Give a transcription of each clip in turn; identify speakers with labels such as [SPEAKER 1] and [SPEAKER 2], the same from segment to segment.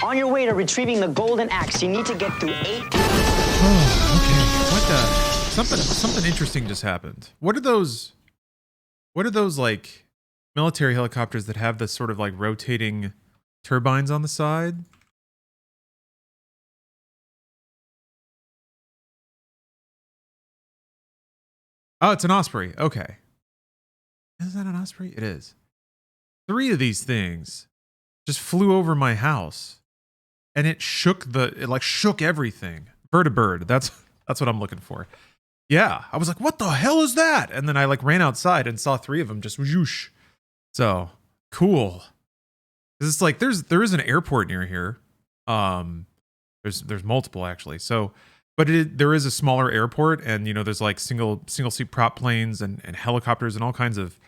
[SPEAKER 1] On your way to retrieving the golden axe, you need to get through 8.
[SPEAKER 2] Oh, okay. What the? Something interesting just happened. What are those like military helicopters that have this sort of like rotating turbines on the side? Oh, it's an Osprey. Okay. Is that an Osprey? It is. 3 of these things just flew over my house, and it shook everything. Vertibird. That's what I'm looking for. Yeah, I was like, what the hell is that? And then I like ran outside and saw 3 of them just whoosh. So cool. It's like there is an airport near here. There's multiple actually. So, but there is a smaller airport, and you know there's like single seat prop planes and helicopters and all kinds of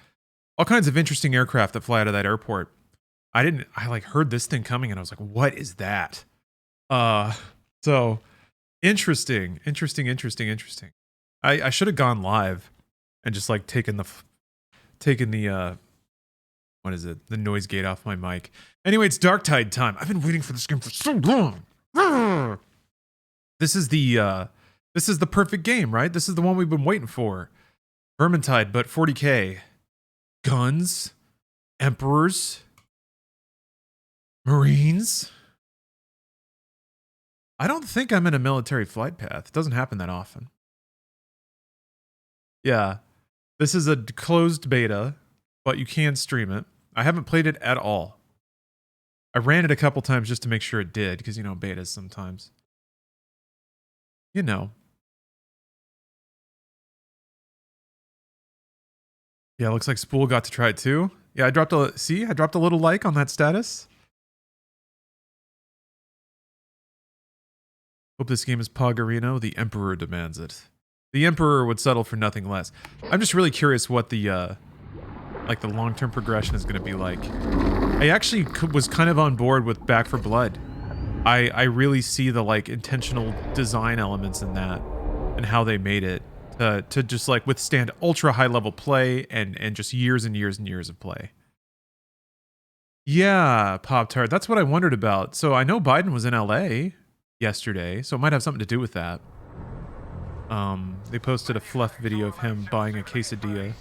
[SPEAKER 2] interesting aircraft that fly out of that airport. I like heard this thing coming and I was like, what is that? So interesting. I should have gone live and just like taken the what is it? The noise gate off my mic. Anyway, it's Darktide time. I've been waiting for this game for so long. This is the perfect game, right? This is the one we've been waiting for. Vermintide, but 40K. Guns, emperors, marines. I don't think I'm in a military flight path. It doesn't happen that often. Yeah, this is a closed beta, but you can stream it. I haven't played it at all. I ran it a couple times just to make sure it did, because, you know, betas sometimes. You know. Yeah, looks like Spool got to try it too. Yeah, I dropped a little like on that status. Hope this game is Poggerino. The Emperor demands it. The Emperor would settle for nothing less. I'm just really curious what the like the long-term progression is going to be like. I actually was kind of on board with Back 4 Blood. I really see the like intentional design elements in that and how they made it to just like withstand ultra high level play and just years and years and years of play. Yeah, Pop-Tart. That's what I wondered about. So I know Biden was in LA yesterday, so it might have something to do with that. They posted a fluff video of him buying a quesadilla.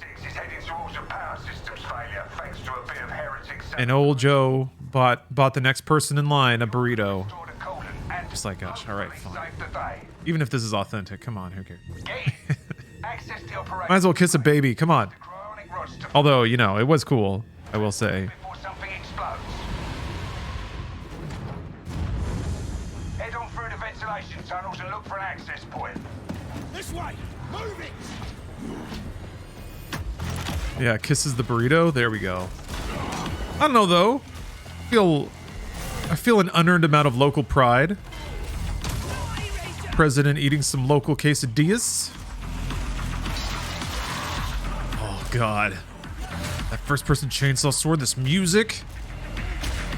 [SPEAKER 2] And old Joe bought the next person in line a burrito. Just like, gosh, all right, fine. Even if this is authentic, come on, who cares? Might as well kiss a baby, come on. Although, you know, it was cool, I will say.
[SPEAKER 3] Head on through the ventilation tunnels and look for an access point. This way, move it!
[SPEAKER 2] Yeah, kisses the burrito. There we go. I don't know though. I feel an unearned amount of local pride. President eating some local quesadillas. Oh god. That first-person chainsaw sword, this music.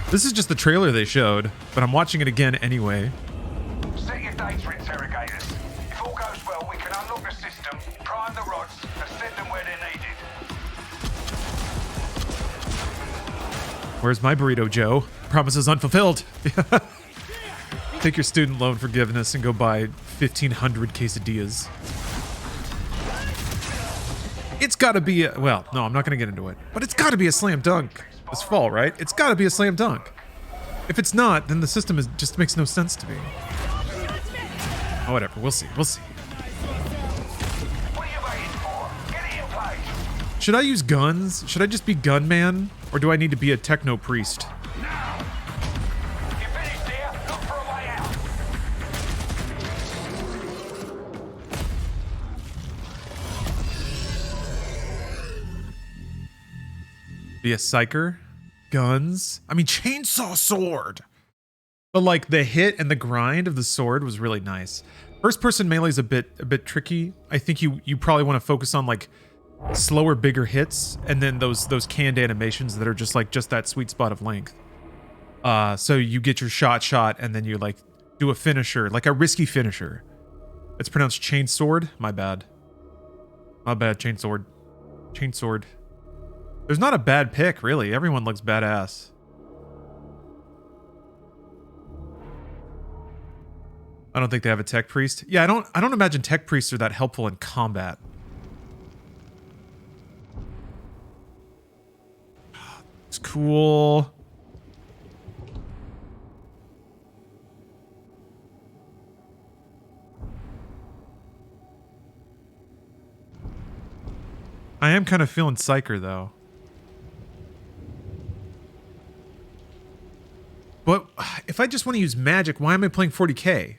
[SPEAKER 2] This is just the trailer they showed, but I'm watching it again anyway.
[SPEAKER 3] Set your data interrogators. If all goes well, we can unlock the system, prime the rods, and send them where they're needed.
[SPEAKER 2] Where's my burrito, Joe? Promises unfulfilled. Take your student loan forgiveness and go buy 1,500 quesadillas. It's gotta be a, well, no, I'm not gonna get into it, but it's gotta be a slam dunk this fall, right? It's gotta be a slam dunk. If it's not, then the system just makes no sense to me. Oh, whatever, we'll see. Should I use guns? Should I just be gunman? Or do I need to be a techno priest? Be a psyker? Guns? I mean, chainsaw sword! But like the hit and the grind of the sword was really nice. First person melee is a bit tricky. I think you probably want to focus on like slower, bigger hits, and then those canned animations that are just that sweet spot of length. So you get your shot, and then you like do a finisher, like a risky finisher. It's pronounced chain sword. My bad. Chain sword. There's not a bad pick, really. Everyone looks badass. I don't think they have a tech priest. Yeah, I don't imagine tech priests are that helpful in combat. It's cool. I am kind of feeling Psyker, though. But if I just want to use magic, why am I playing 40k?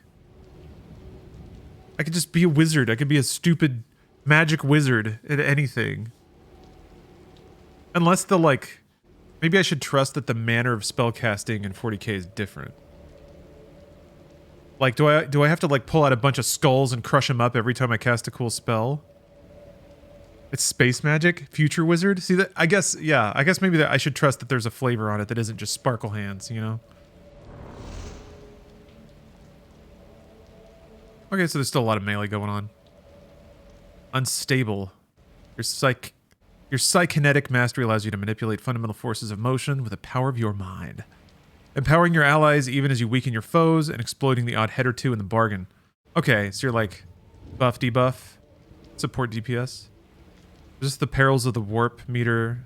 [SPEAKER 2] I could just be a wizard. I could be a stupid magic wizard at anything. Unless the, like... Maybe I should trust that the manner of spellcasting in 40k is different. Like, do I have to, like, pull out a bunch of skulls and crush them up every time I cast a cool spell? It's space magic? Future wizard? See, that? I guess, yeah. I guess maybe that I should trust that there's a flavor on it that isn't just sparkle hands, you know? Okay, so there's still a lot of melee going on. Unstable. Your psychokinetic mastery allows you to manipulate fundamental forces of motion with the power of your mind. Empowering your allies even as you weaken your foes and exploiting the odd head or two in the bargain. Okay, so you're like buff, debuff, support DPS. Just the perils of the warp meter,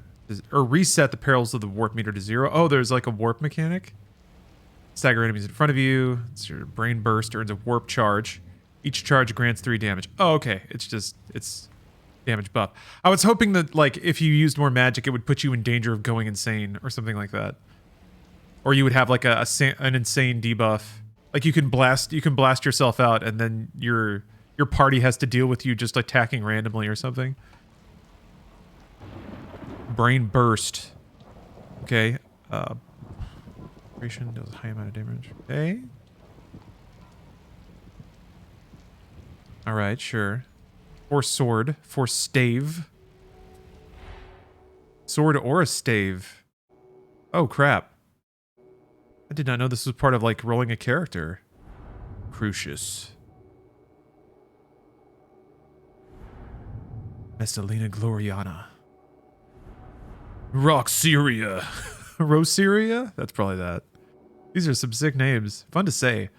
[SPEAKER 2] or reset the perils of the warp meter to 0. Oh, there's like a warp mechanic. Stagger enemies in front of you. It's your brain burst earns a warp charge. Each charge grants 3 damage. Oh, okay. It's damage buff. I was hoping that, like, if you used more magic, it would put you in danger of going insane or something like that. Or you would have like an insane debuff. Like you can blast yourself out, and then your party has to deal with you just attacking randomly or something. Brain burst. Okay. Duration does a high amount of damage. Okay. All right, sure. Force sword, force stave. Sword or a stave. Oh crap. I did not know this was part of like rolling a character. Crucius. Messalina Gloriana. Roxeria. Roseria? That's probably that. These are some sick names. Fun to say.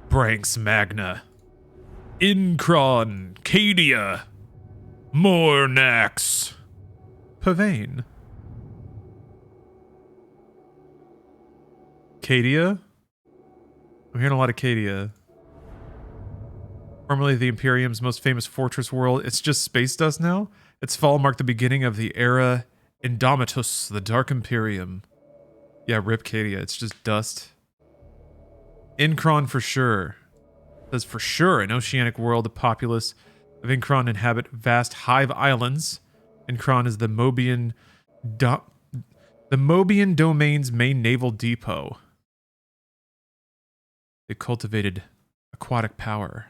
[SPEAKER 2] Branx Magna. Incron. Cadia. Mornax. Pavane. Cadia? I'm hearing a lot of Cadia. Formerly the Imperium's most famous fortress world, it's just space dust now? Its fall marked the beginning of the era Indomitus, the Dark Imperium. Yeah, rip Cadia, it's just dust. Incron for sure. Says for sure an oceanic world, the populace of Incron inhabit vast hive islands. Incron is the Mobian domain's main naval depot. They cultivated aquatic power.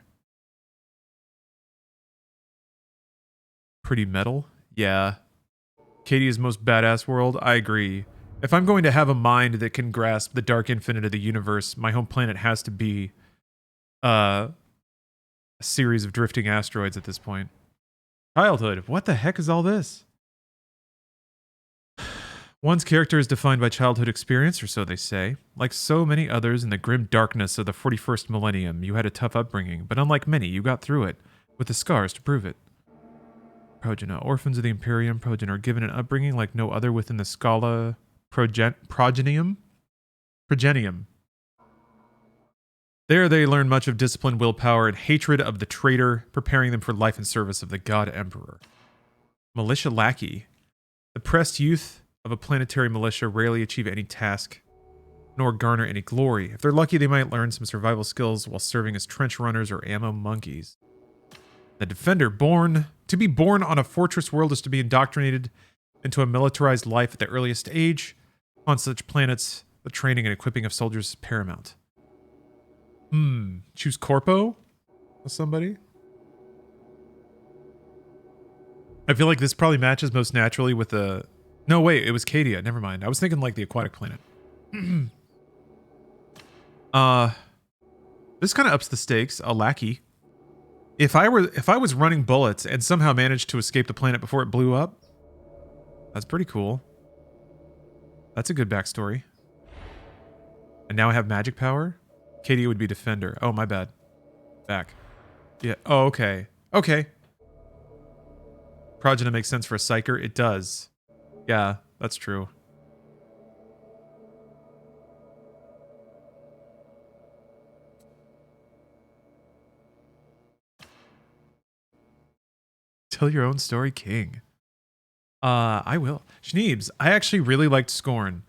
[SPEAKER 2] Pretty metal? Yeah. Cadia's most badass world? I agree. If I'm going to have a mind that can grasp the dark infinite of the universe, my home planet has to be a series of drifting asteroids at this point. Childhood. What the heck is all this? One's character is defined by childhood experience, or so they say. Like so many others in the grim darkness of the 41st millennium, you had a tough upbringing, but unlike many, you got through it, with the scars to prove it. Progena. Orphans of the Imperium, Progena are given an upbringing like no other within the Scala Progenium. There they learn much of discipline, willpower, and hatred of the traitor, preparing them for life in service of the God Emperor. Militia lackey. The pressed youth of a planetary militia rarely achieve any task, nor garner any glory. If they're lucky, they might learn some survival skills while serving as trench runners or ammo monkeys. The defender, to be born on a fortress world is to be indoctrinated into a militarized life at the earliest age. On such planets, the training and equipping of soldiers is paramount. Choose Corpo? Somebody? I feel like this probably matches most naturally with the... No, wait, it was Cadia. Never mind. I was thinking like the aquatic planet. This kind of ups the stakes. A lackey. If I was running bullets and somehow managed to escape the planet before it blew up, that's pretty cool. That's a good backstory. And now I have magic power? Cadia would be defender. Oh, my bad. Back. Yeah. Oh, okay. Okay. Progeny makes sense for a psyker. It does. Yeah, that's true. Tell your own story, King. I will. Schneebs, I actually really liked Scorn,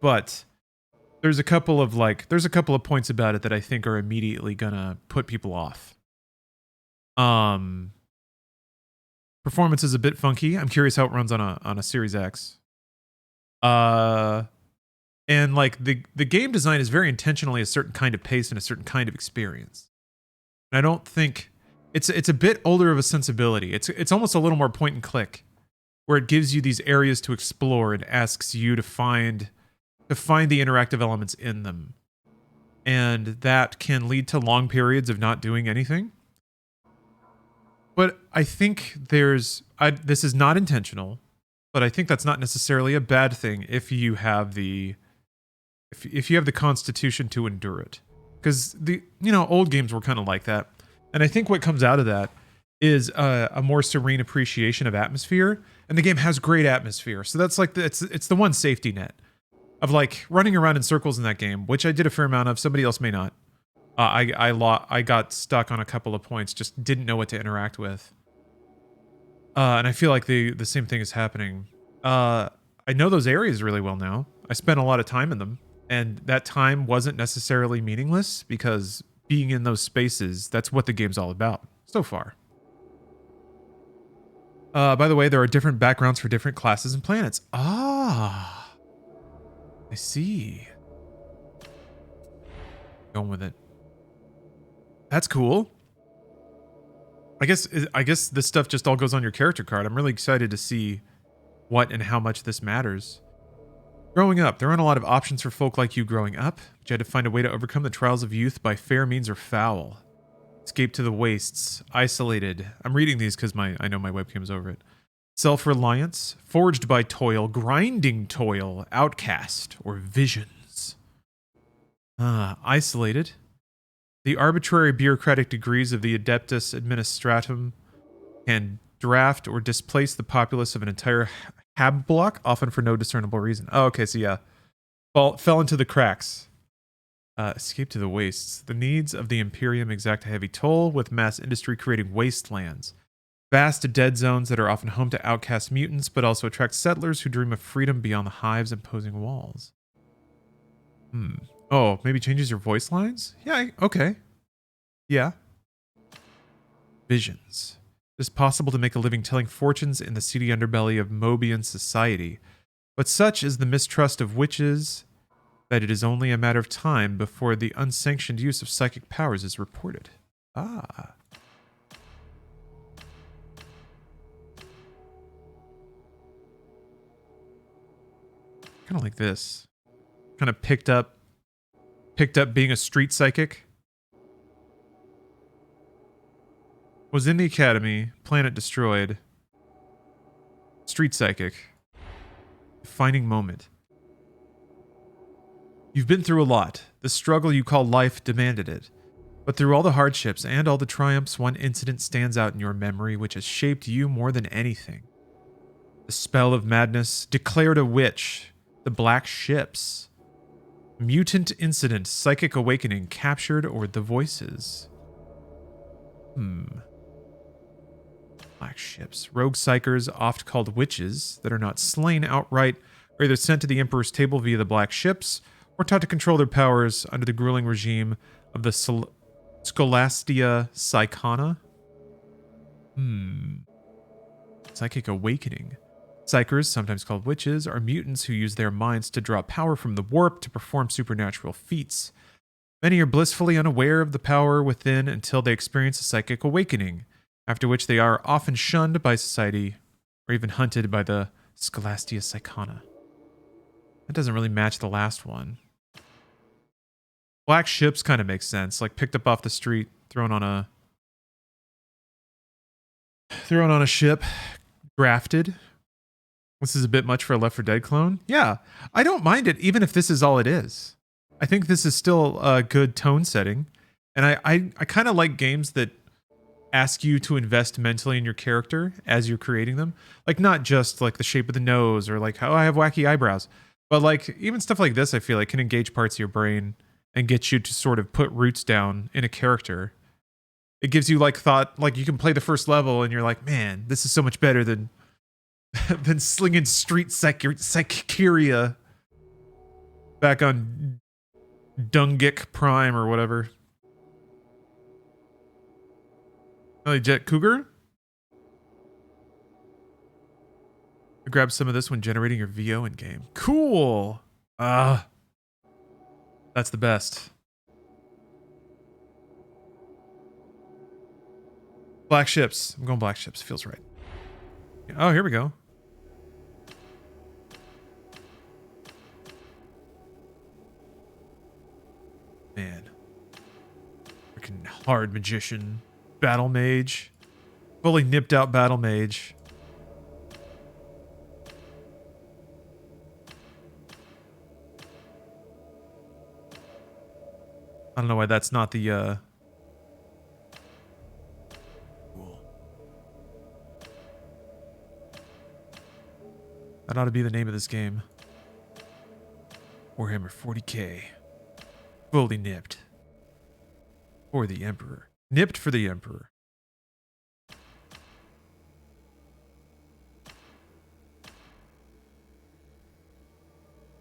[SPEAKER 2] but there's a couple of points about it that I think are immediately gonna put people off. Performance is a bit funky. I'm curious how it runs on a Series X. And like the game design is very intentionally a certain kind of pace and a certain kind of experience. And I don't think it's a bit older of a sensibility. It's almost a little more point and click, where it gives you these areas to explore and asks you to find the interactive elements in them. And that can lead to long periods of not doing anything. But I think this is not intentional, but I think that's not necessarily a bad thing if you have the constitution to endure it. Because old games were kind of like that. And I think what comes out of that is a more serene appreciation of atmosphere, and the game has great atmosphere. So that's like it's the one safety net of like running around in circles in that game, which I did a fair amount of. Somebody else may not. I got stuck on a couple of points, just didn't know what to interact with. And I feel like the same thing is happening. I know those areas really well now. I spent a lot of time in them, and that time wasn't necessarily meaningless because being in those spaces, that's what the game's all about so far. By the way, there are different backgrounds for different classes and planets. Ah, I see. Going with it. That's cool. I guess this stuff just all goes on your character card. I'm really excited to see what and how much this matters. Growing up, there aren't a lot of options for folk like you growing up, but you had to find a way to overcome the trials of youth by fair means or foul. Escape to the wastes, isolated. I'm reading these because I know my webcam's over it. Self-reliance, forged by toil, grinding toil, outcast, or visions. Isolated. The arbitrary bureaucratic degrees of the Adeptus Administratum can draft or displace the populace of an entire hab block, often for no discernible reason. Oh, okay, so yeah. Fell into the cracks. Escape to the wastes. The needs of the Imperium exact a heavy toll, with mass industry creating wastelands. Vast dead zones that are often home to outcast mutants, but also attract settlers who dream of freedom beyond the hive's imposing walls. Oh, maybe changes your voice lines? Yeah, okay. Yeah. Visions. It is possible to make a living telling fortunes in the seedy underbelly of Mobian society, but such is the mistrust of witches that it is only a matter of time before the unsanctioned use of psychic powers is reported. Ah. Kind of like this. Kind of picked up being a street psychic. Was in the academy, planet destroyed. Street psychic. Defining moment. You've been through a lot. The struggle you call life demanded it. But through all the hardships and all the triumphs, one incident stands out in your memory which has shaped you more than anything. The spell of madness, declared a witch, the black ships. Mutant incident, psychic awakening, captured or the voices. Black ships. Rogue psychers, oft called witches, that are not slain outright, are either sent to the Emperor's table via the black ships, or taught to control their powers under the grueling regime of the Scholastia Psychana. Psychic awakening. Psychers, sometimes called witches, are mutants who use their minds to draw power from the warp to perform supernatural feats. Many are blissfully unaware of the power within until they experience a psychic awakening, after which they are often shunned by society or even hunted by the Scholastia Psychana. That doesn't really match the last one. Black ships kind of makes sense, like picked up off the street, thrown on a ship, drafted. This is a bit much for a Left 4 Dead clone. Yeah, I don't mind it, even if this is all it is. I think this is still a good tone setting, And I kind of like games that ask you to invest mentally in your character as you're creating them. Like not just like the shape of the nose or like how I have wacky eyebrows, but like even stuff like this I feel like can engage parts of your brain and get you to sort of put roots down in a character. It gives you like thought, like you can play the first level and you're like, man, this is so much better than than slinging street Psycheria back on Dungik Prime or whatever. Oh, Jet Cougar? Grab some of this when generating your VO in game. Cool. That's the best. Black ships. I'm going black ships. Feels right. Oh, here we go. Man. Freaking hard magician. Battle mage. Fully nipped out battle mage. I don't know why that's not the cool. That ought to be the name of this game. Warhammer 40k. Fully nipped. For the Emperor. Nipped for the Emperor.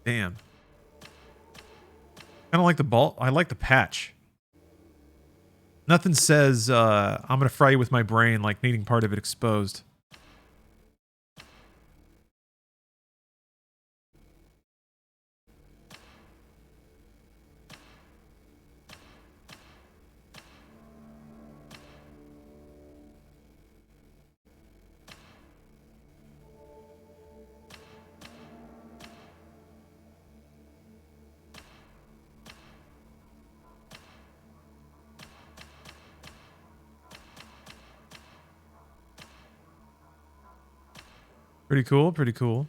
[SPEAKER 2] Damn. I don't like the ball. I like the patch. Nothing says I'm gonna fry you with my brain like needing part of it exposed. Pretty cool, pretty cool.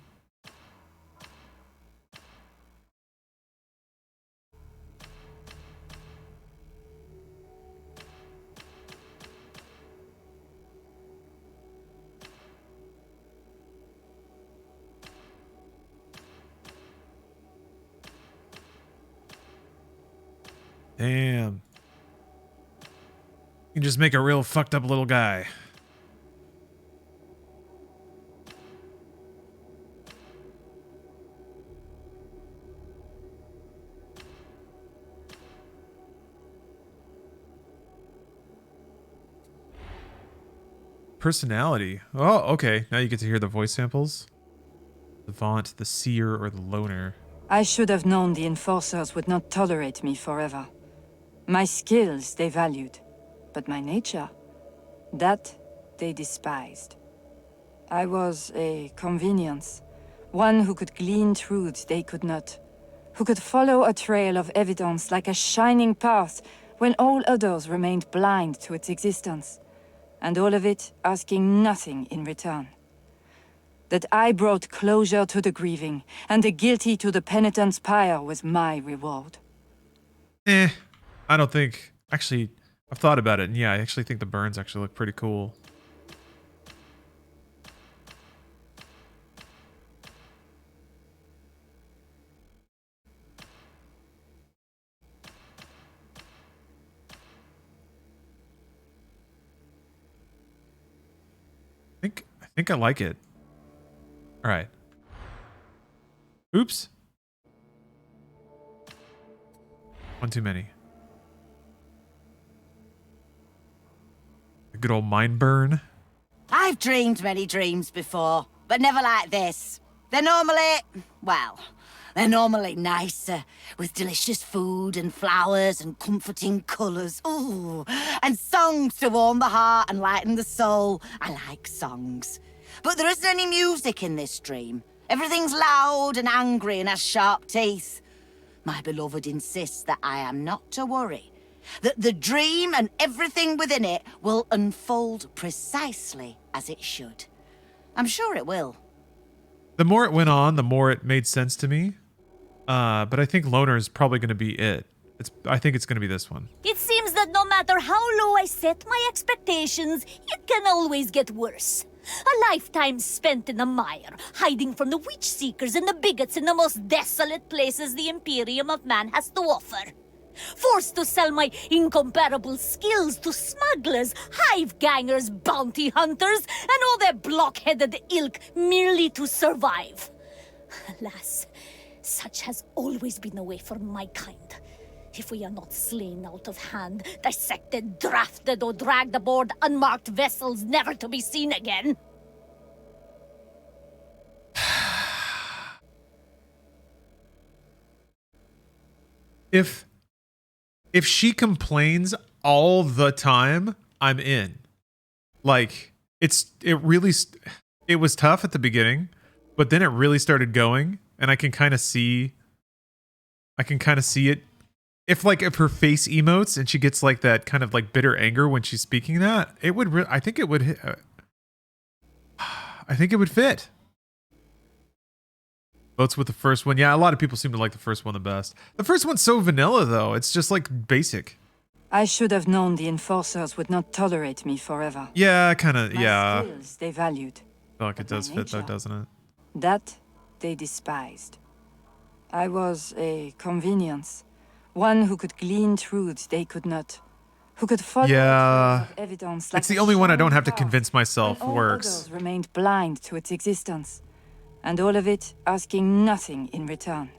[SPEAKER 2] Damn. You can just make a real fucked up little guy. Personality. Oh, okay. Now you get to hear the voice samples. The Vaunt, the Seer, or the Loner.
[SPEAKER 4] I should have known the enforcers would not tolerate me forever. My skills they valued, but my nature, that they despised. I was a convenience, one who could glean truths they could not, who could follow a trail of evidence like a shining path when all others remained blind to its existence. And all of it asking nothing in return. That I brought closure to the grieving, and the guilty to the penitent's pyre was my reward.
[SPEAKER 2] I don't think... Actually, I've thought about it, and yeah, I actually think the burns actually look pretty cool. I think I like it. All right. Oops. One too many. A good old mind burn.
[SPEAKER 5] I've dreamed many dreams before, but never like this. They're normally nicer, with delicious food and flowers and comforting colours. Ooh, and songs to warm the heart and lighten the soul. I like songs. But there isn't any music in this dream. Everything's loud and angry and has sharp teeth. My beloved insists that I am not to worry, that the dream and everything within it will unfold precisely as it should. I'm sure it will.
[SPEAKER 2] The more it went on, the more it made sense to me. But I think Loner is probably going to be it. I think it's going to be this one.
[SPEAKER 6] It seems that no matter how low I set my expectations, it can always get worse. A lifetime spent in the mire, hiding from the witch seekers and the bigots in the most desolate places the Imperium of Man has to offer. Forced to sell my incomparable skills to smugglers, hive gangers, bounty hunters, and all their blockheaded ilk merely to survive. Alas, such has always been the way for my kind. If we are not slain out of hand, dissected, drafted, or dragged aboard unmarked vessels never to be seen again.
[SPEAKER 2] If she complains all the time, I'm in. Like, it was tough at the beginning, but then it really started going, and I can kind of see it. If her face emotes and she gets like that kind of like bitter anger when she's speaking that, it would. I think it would fit. Votes with the first one. Yeah, a lot of people seem to like the first one the best. The first one's so vanilla, though. It's just like basic.
[SPEAKER 4] I should have known the enforcers would not tolerate me forever.
[SPEAKER 2] Yeah, kind of.
[SPEAKER 4] My
[SPEAKER 2] Yeah.
[SPEAKER 4] skills they valued.
[SPEAKER 2] I feel like it does fit, though, doesn't it?
[SPEAKER 4] That they despised. I was a convenience. One who could glean truths they could not. Who could follow
[SPEAKER 2] Yeah.
[SPEAKER 4] evidence
[SPEAKER 2] It's the only one I don't have to convince myself
[SPEAKER 4] all
[SPEAKER 2] works.
[SPEAKER 4] others remained blind to its existence. And all of it asking nothing in return.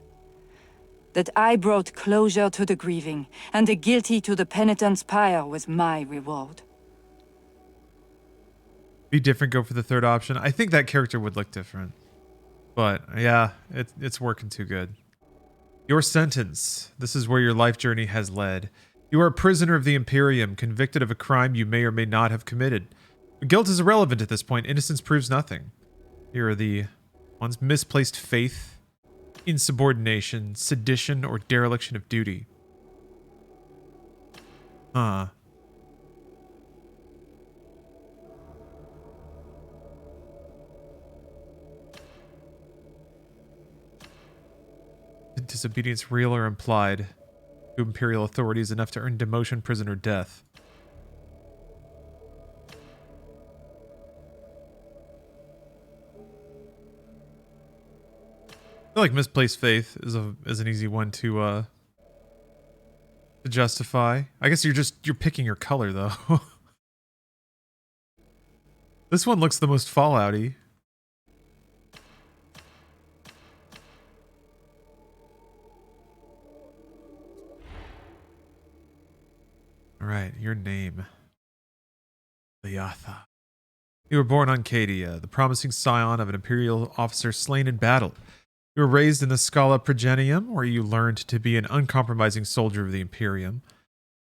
[SPEAKER 4] That I brought closure to the grieving, and the guilty to the penitent's pyre was my reward.
[SPEAKER 2] Be different, go for the third option. I think that character would look different. But yeah, it's working too good. Your sentence. This is where your life journey has led. You are a prisoner of the Imperium, convicted of a crime you may or may not have committed. Your guilt is irrelevant at this point. Innocence proves nothing. Here are the one's misplaced faith, insubordination, sedition, or dereliction of duty. Huh. Disobedience real or implied to Imperial authorities enough to earn demotion, prison, or death. I feel like misplaced faith is an easy one to justify. I guess you're picking your color though. This one looks the most Fallout-y. All right, your name. Lyatha. You were born on Cadia, the promising scion of an Imperial officer slain in battle. You were raised in the Scala Progenium, where you learned to be an uncompromising soldier of the Imperium.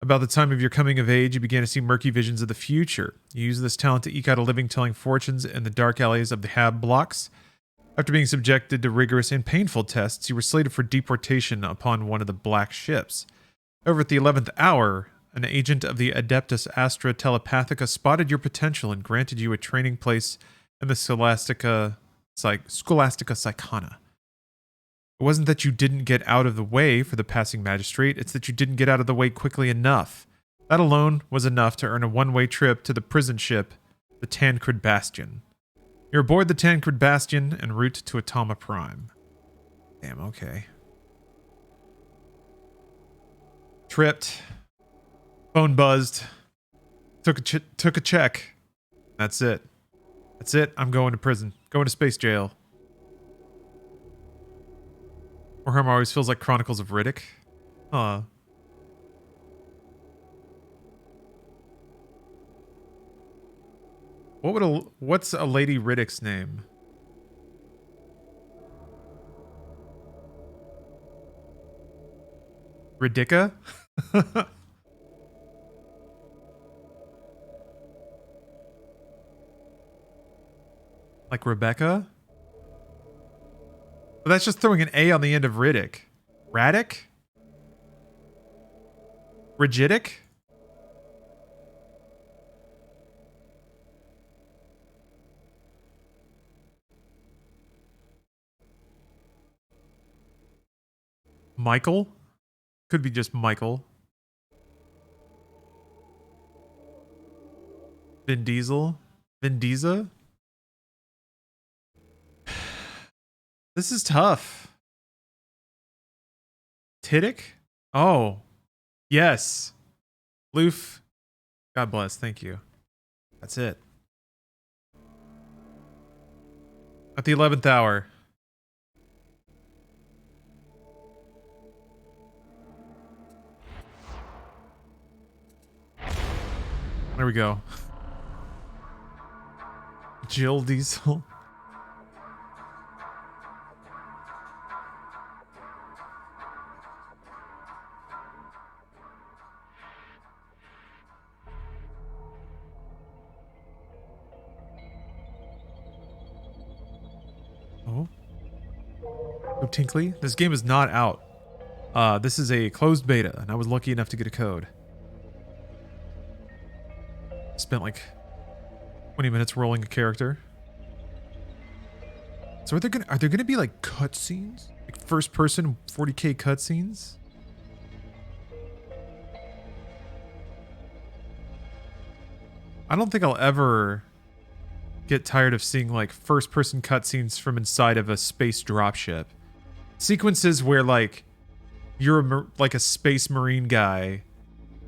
[SPEAKER 2] About the time of your coming of age, you began to see murky visions of the future. You used this talent to eke out a living telling fortunes in the dark alleys of the Hab blocks. After being subjected to rigorous and painful tests, you were slated for deportation upon one of the Black Ships. However, at the 11th hour, an agent of the Adeptus Astra Telepathica spotted your potential and granted you a training place in the Scholastica Psychana. It wasn't that you didn't get out of the way for the passing magistrate, it's that you didn't get out of the way quickly enough. That alone was enough to earn a one-way trip to the prison ship, the Tancred Bastion. You're aboard the Tancred Bastion en route to Atama Prime. Damn, okay. Tripped. Phone buzzed. Took a check. That's it. That's it. I'm going to prison. Going to space jail. Warhammer always feels like Chronicles of Riddick. Huh. What's a Lady Riddick's name? Ridicka? Like Rebecca? But that's just throwing an A on the end of Riddick. Raddick? Rigidic? Michael? Could be just Michael. Vin Diesel? Vin Diesel? This is tough. Tittick? Oh, yes. Loof. God bless. Thank you. That's it. At the 11th hour. There we go. Jill Diesel. Oh. Oh, Tinkley. This game is not out. This is a closed beta, and I was lucky enough to get a code. Spent like 20 minutes rolling a character. So are there gonna be like cutscenes? Like first person 40K cutscenes? I don't think I'll ever get tired of seeing like first person cutscenes from inside of a space dropship. Sequences where like you're like a space marine guy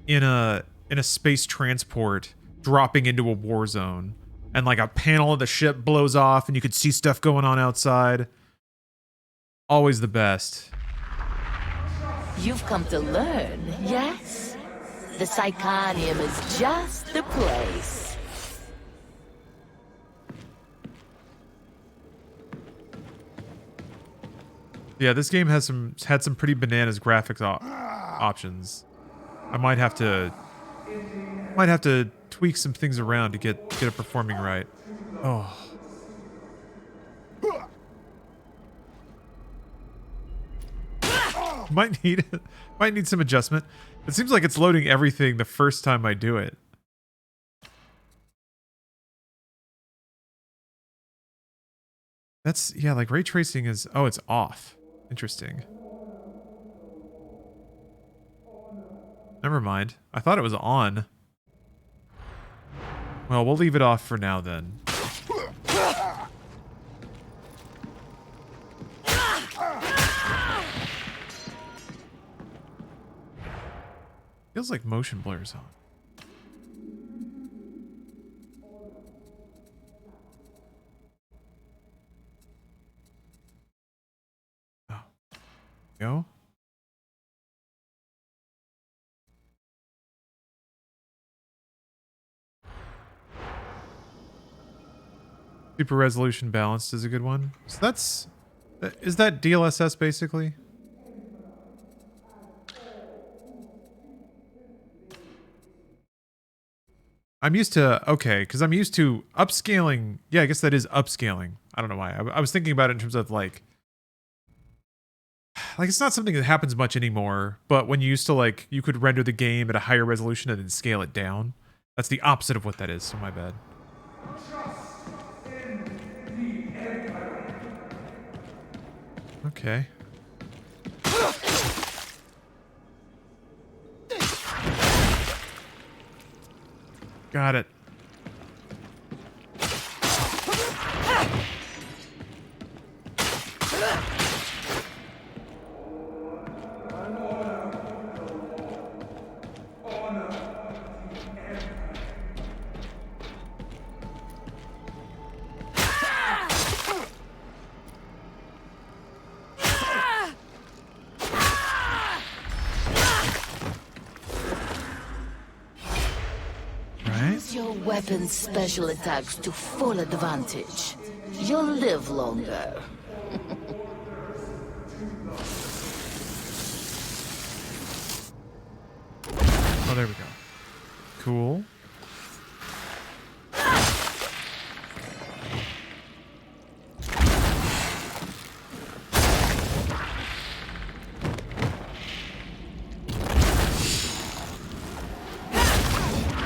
[SPEAKER 2] in a space transport dropping into a war zone, and like a panel of the ship blows off and you could see stuff going on outside. Always the best.
[SPEAKER 7] You've come to learn, yes? The Psychonium is just the place.
[SPEAKER 2] Yeah, this game has had some pretty bananas graphics options. I might have to tweak some things around to get it performing right. Oh. Might need some adjustment. It seems like it's loading everything the first time I do it. That's, yeah, like ray tracing is, oh, it's off. Interesting. Never mind. I thought it was on. Well, we'll leave it off for now then. Feels like motion blur's on. Oh. Go. Super resolution balanced is a good one. So that's... Is that DLSS basically? I'm used to... Okay, because I'm used to upscaling... Yeah, I guess that is upscaling. I don't know why. I was thinking about it in terms of like... Like, it's not something that happens much anymore, but when you used to like... You could render the game at a higher resolution and then scale it down. That's the opposite of what that is, so my bad. Okay. Got it.
[SPEAKER 7] Weapons special attacks to full advantage. You'll live longer.
[SPEAKER 2] Oh, there we go. Cool.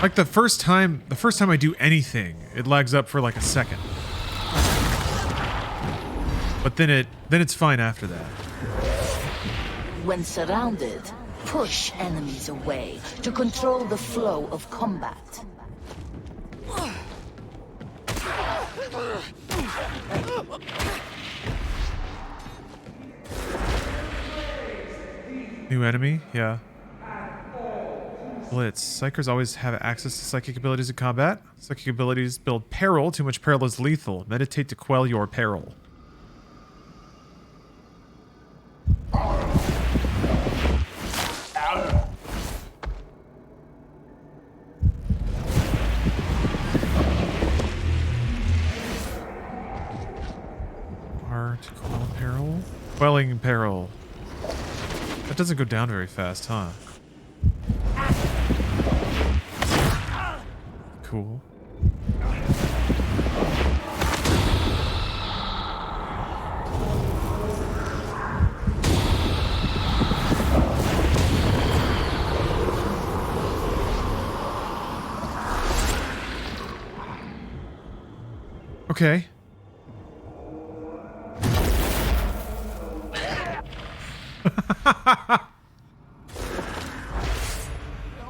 [SPEAKER 2] Like the first time I do anything, it lags up for like a second. But then it's fine after that.
[SPEAKER 7] When surrounded, push enemies away to control the flow of combat.
[SPEAKER 2] New enemy? Yeah. Blitz. Psychers always have access to psychic abilities in combat. Psychic abilities build peril. Too much peril is lethal. Meditate to quell your peril. R to quell peril? Quelling peril. That doesn't go down very fast, huh? Cool. Okay.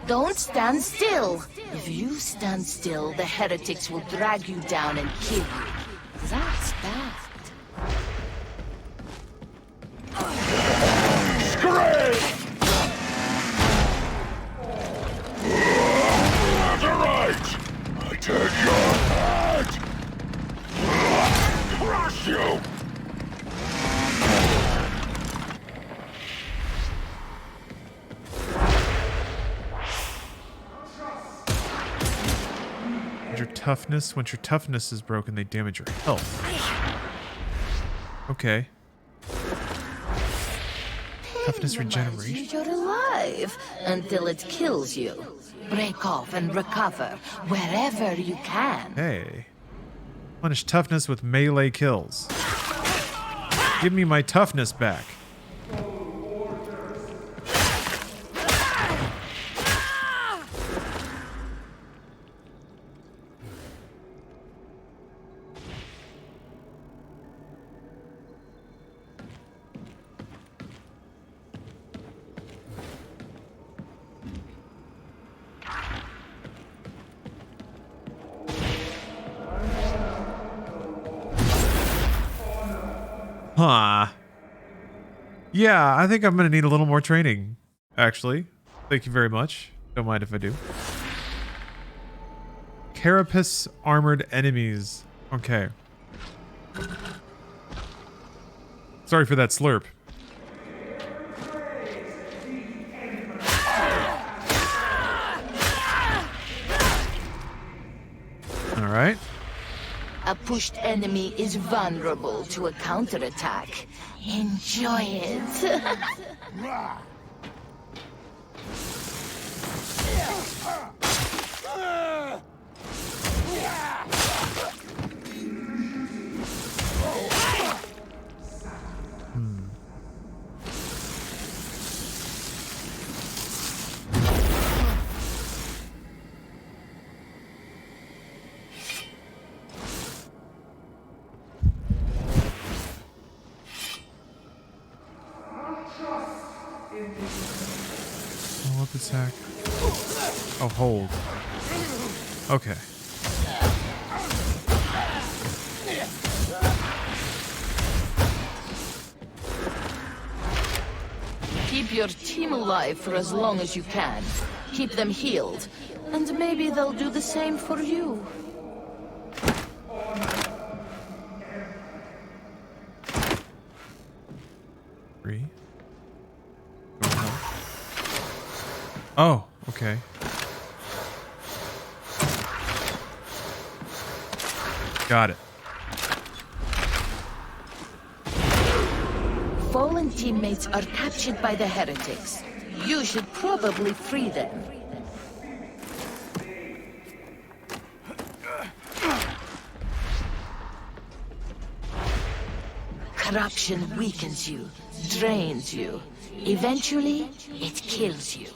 [SPEAKER 7] Don't stand still. If you stand still, the heretics will drag you down and kill you. That's bad.
[SPEAKER 3] Right! I turn your head! Crush you!
[SPEAKER 2] Your toughness. Once your toughness is broken, they damage your health. Okay. Toughness regeneration.
[SPEAKER 7] You're alive until it kills you. Break off and recover wherever you can.
[SPEAKER 2] Hey. Punish toughness with melee kills. Give me my toughness back. Huh. Yeah, I think I'm going to need a little more training, actually. Thank you very much. Don't mind if I do. Carapace armored enemies. Okay. Sorry for that slurp. All right.
[SPEAKER 7] A pushed enemy is vulnerable to a counterattack. Enjoy it.
[SPEAKER 2] Up attack. Oh, hold. Okay.
[SPEAKER 7] Keep your team alive for as long as you can. Keep them healed. And maybe they'll do the same for you.
[SPEAKER 2] Three. Oh, okay. Got it.
[SPEAKER 7] Fallen teammates are captured by the heretics. You should probably free them. Corruption weakens you, drains you. Eventually, it kills you.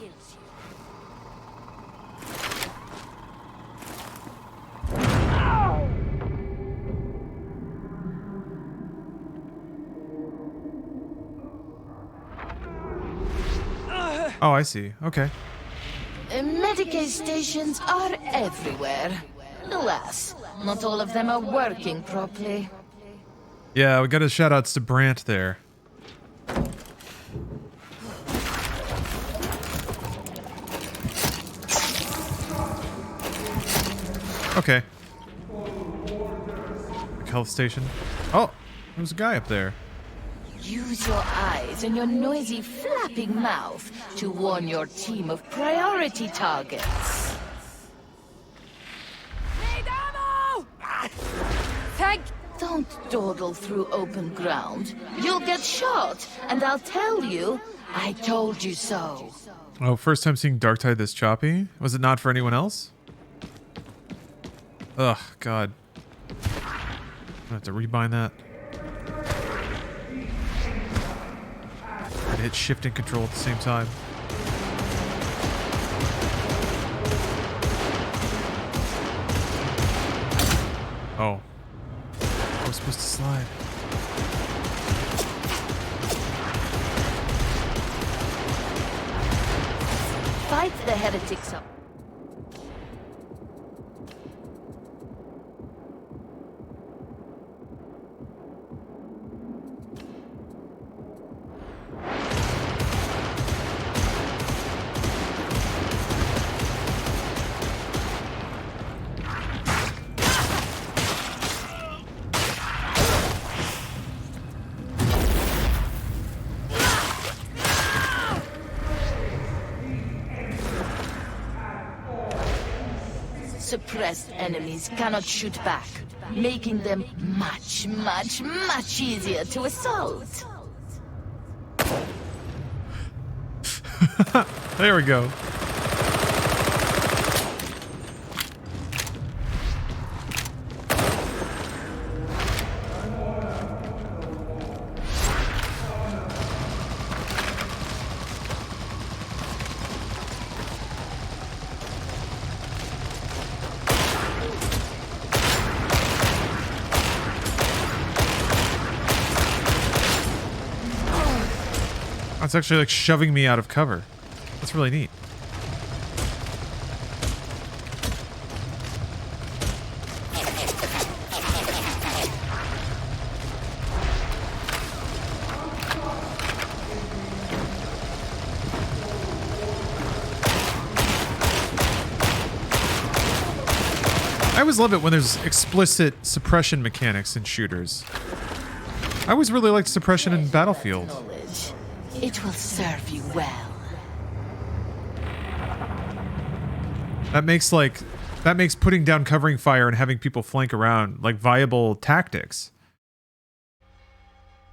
[SPEAKER 2] Oh, I see. Okay.
[SPEAKER 7] Medicaid stations are everywhere. Alas, Not all of them are working properly.
[SPEAKER 2] Yeah, we got a shout outs to Brant there. Okay. Health station. Oh, there's a guy up there.
[SPEAKER 7] Use your eyes and your noisy flapping mouth to warn your team of priority targets.
[SPEAKER 4] Thank.
[SPEAKER 7] Don't dawdle through open ground. You'll get shot, and I'll tell you, I told you so.
[SPEAKER 2] Oh, first time seeing Darktide this choppy? Was it not for anyone else? Ugh, God. I have to rebind that. I'd hit shift and control at the same time. Oh. I was supposed to slide.
[SPEAKER 7] Fight the heretics up. Suppressed enemies cannot shoot back, making them much, much, much easier to assault.
[SPEAKER 2] There we go. It's actually like shoving me out of cover. That's really neat. I always love it when there's explicit suppression mechanics in shooters. I always really liked suppression in Battlefield.
[SPEAKER 7] It will serve you well.
[SPEAKER 2] That makes putting down covering fire and having people flank around like viable tactics.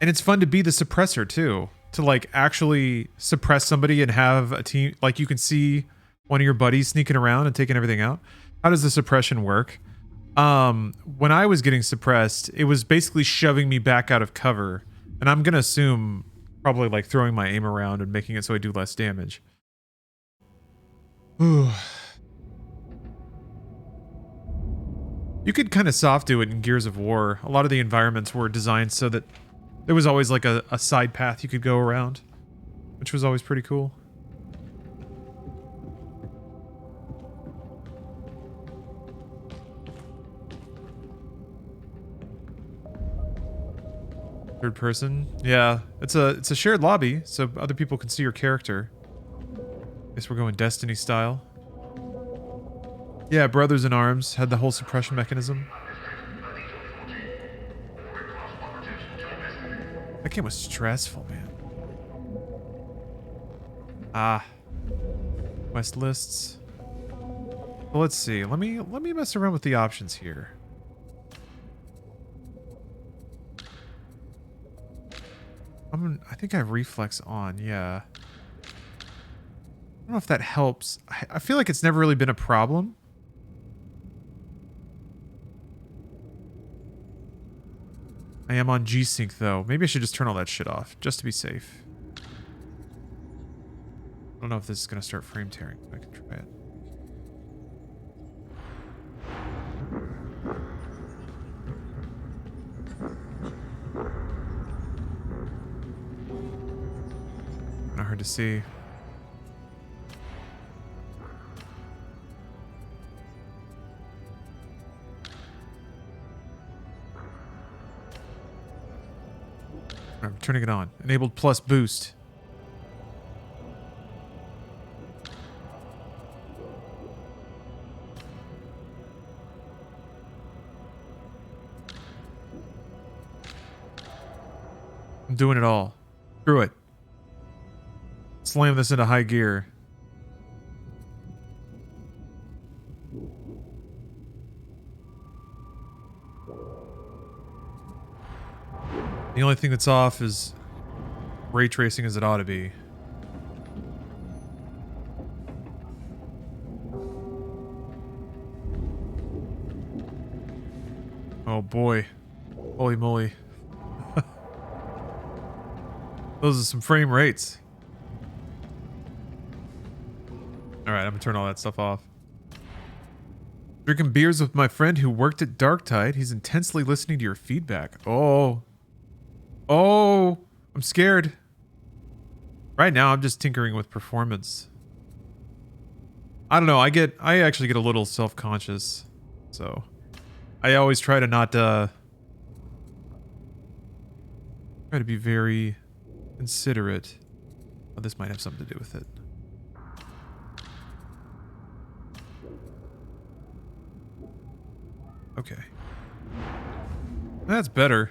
[SPEAKER 2] And it's fun to be the suppressor too, to like actually suppress somebody and have a team, like you can see one of your buddies sneaking around and taking everything out. How does the suppression work? When I was getting suppressed, it was basically shoving me back out of cover, and I'm gonna assume probably like throwing my aim around and making it so I do less damage. Ooh. You could kind of soft do it in Gears of War. A lot of the environments were designed so that there was always like a side path you could go around, which was always pretty cool. Third person? Yeah, it's a shared lobby, so other people can see your character. Guess we're going Destiny style. Yeah, Brothers in Arms had the whole suppression mechanism. That game was stressful, man. Ah. Quest lists. Well, let's see. Let me mess around with the options here. I think I have reflex on, yeah. I don't know if that helps. I feel like it's never really been a problem. I am on G-Sync though. Maybe I should just turn all that shit off, just to be safe. I don't know if this is gonna start frame tearing. I can try it. Not hard to see. I'm turning it on. Enabled plus boost. I'm doing it all. Screw it. Slam this into high gear. The only thing that's off is ray tracing as it ought to be. Oh boy. Holy moly. Those are some frame rates. Alright, I'm gonna turn all that stuff off. Drinking beers with my friend who worked at Darktide. He's intensely listening to your feedback. Oh. Oh, I'm scared. Right now, I'm just tinkering with performance. I don't know. I actually get a little self-conscious. So, I always try to not, try to be very considerate. Oh, this might have something to do with it. Okay. That's better.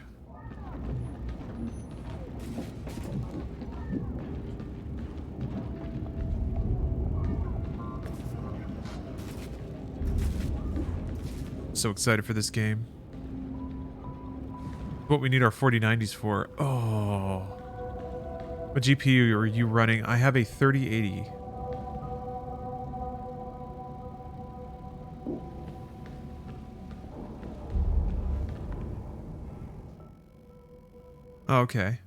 [SPEAKER 2] So excited for this game. What we need our 4090s for. Oh. What GPU are you running? I have a 3080. Oh, okay.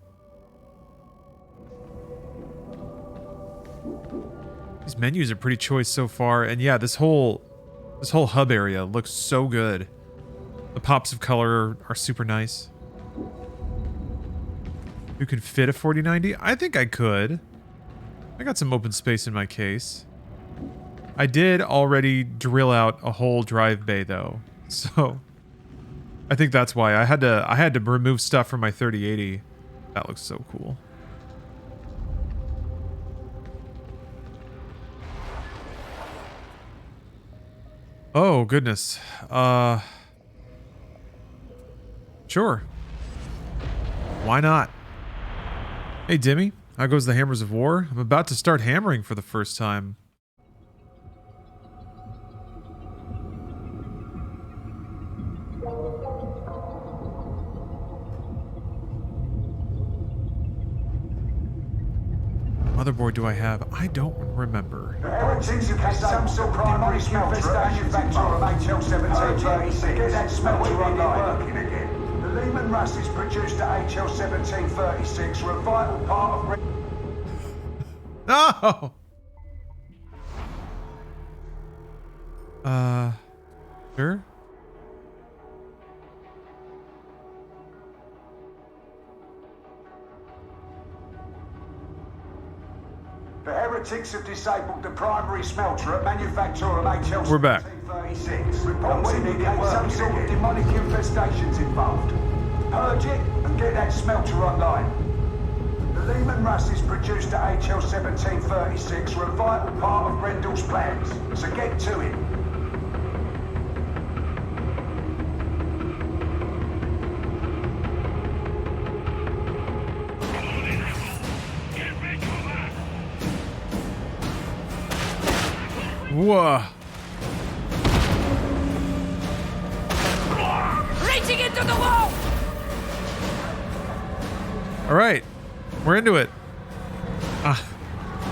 [SPEAKER 2] These menus are pretty choice so far, and yeah, this whole hub area looks so good. The pops of color are super nice. You could fit a 4090? I think I could. I got some open space in my case. I did already drill out a whole drive bay though, so I think that's why I had to remove stuff from my 3080. That looks so cool. Oh, goodness. Sure. Why not? Hey, Dimmy. How goes the Hammers of War? I'm about to start hammering for the first time. Motherboard do I have? I don't remember.
[SPEAKER 3] Heretics have had some sort of primary smelter manufacturer of HL1736. Get that smelter online. The Lehman Russes produced at HL1736 were a vital part of...
[SPEAKER 2] No! Sure?
[SPEAKER 3] The Heretics have disabled the primary smelter at manufacturer of HL1736.
[SPEAKER 2] We're back.
[SPEAKER 3] Reports indicate some sort of demonic infestations involved. Purge it and get that smelter online. The Lehman Russes produced at HL1736 were a vital part of Rendell's plans, so get to it.
[SPEAKER 2] Whoa.
[SPEAKER 5] Reaching into the wall!
[SPEAKER 2] All right. We're into it.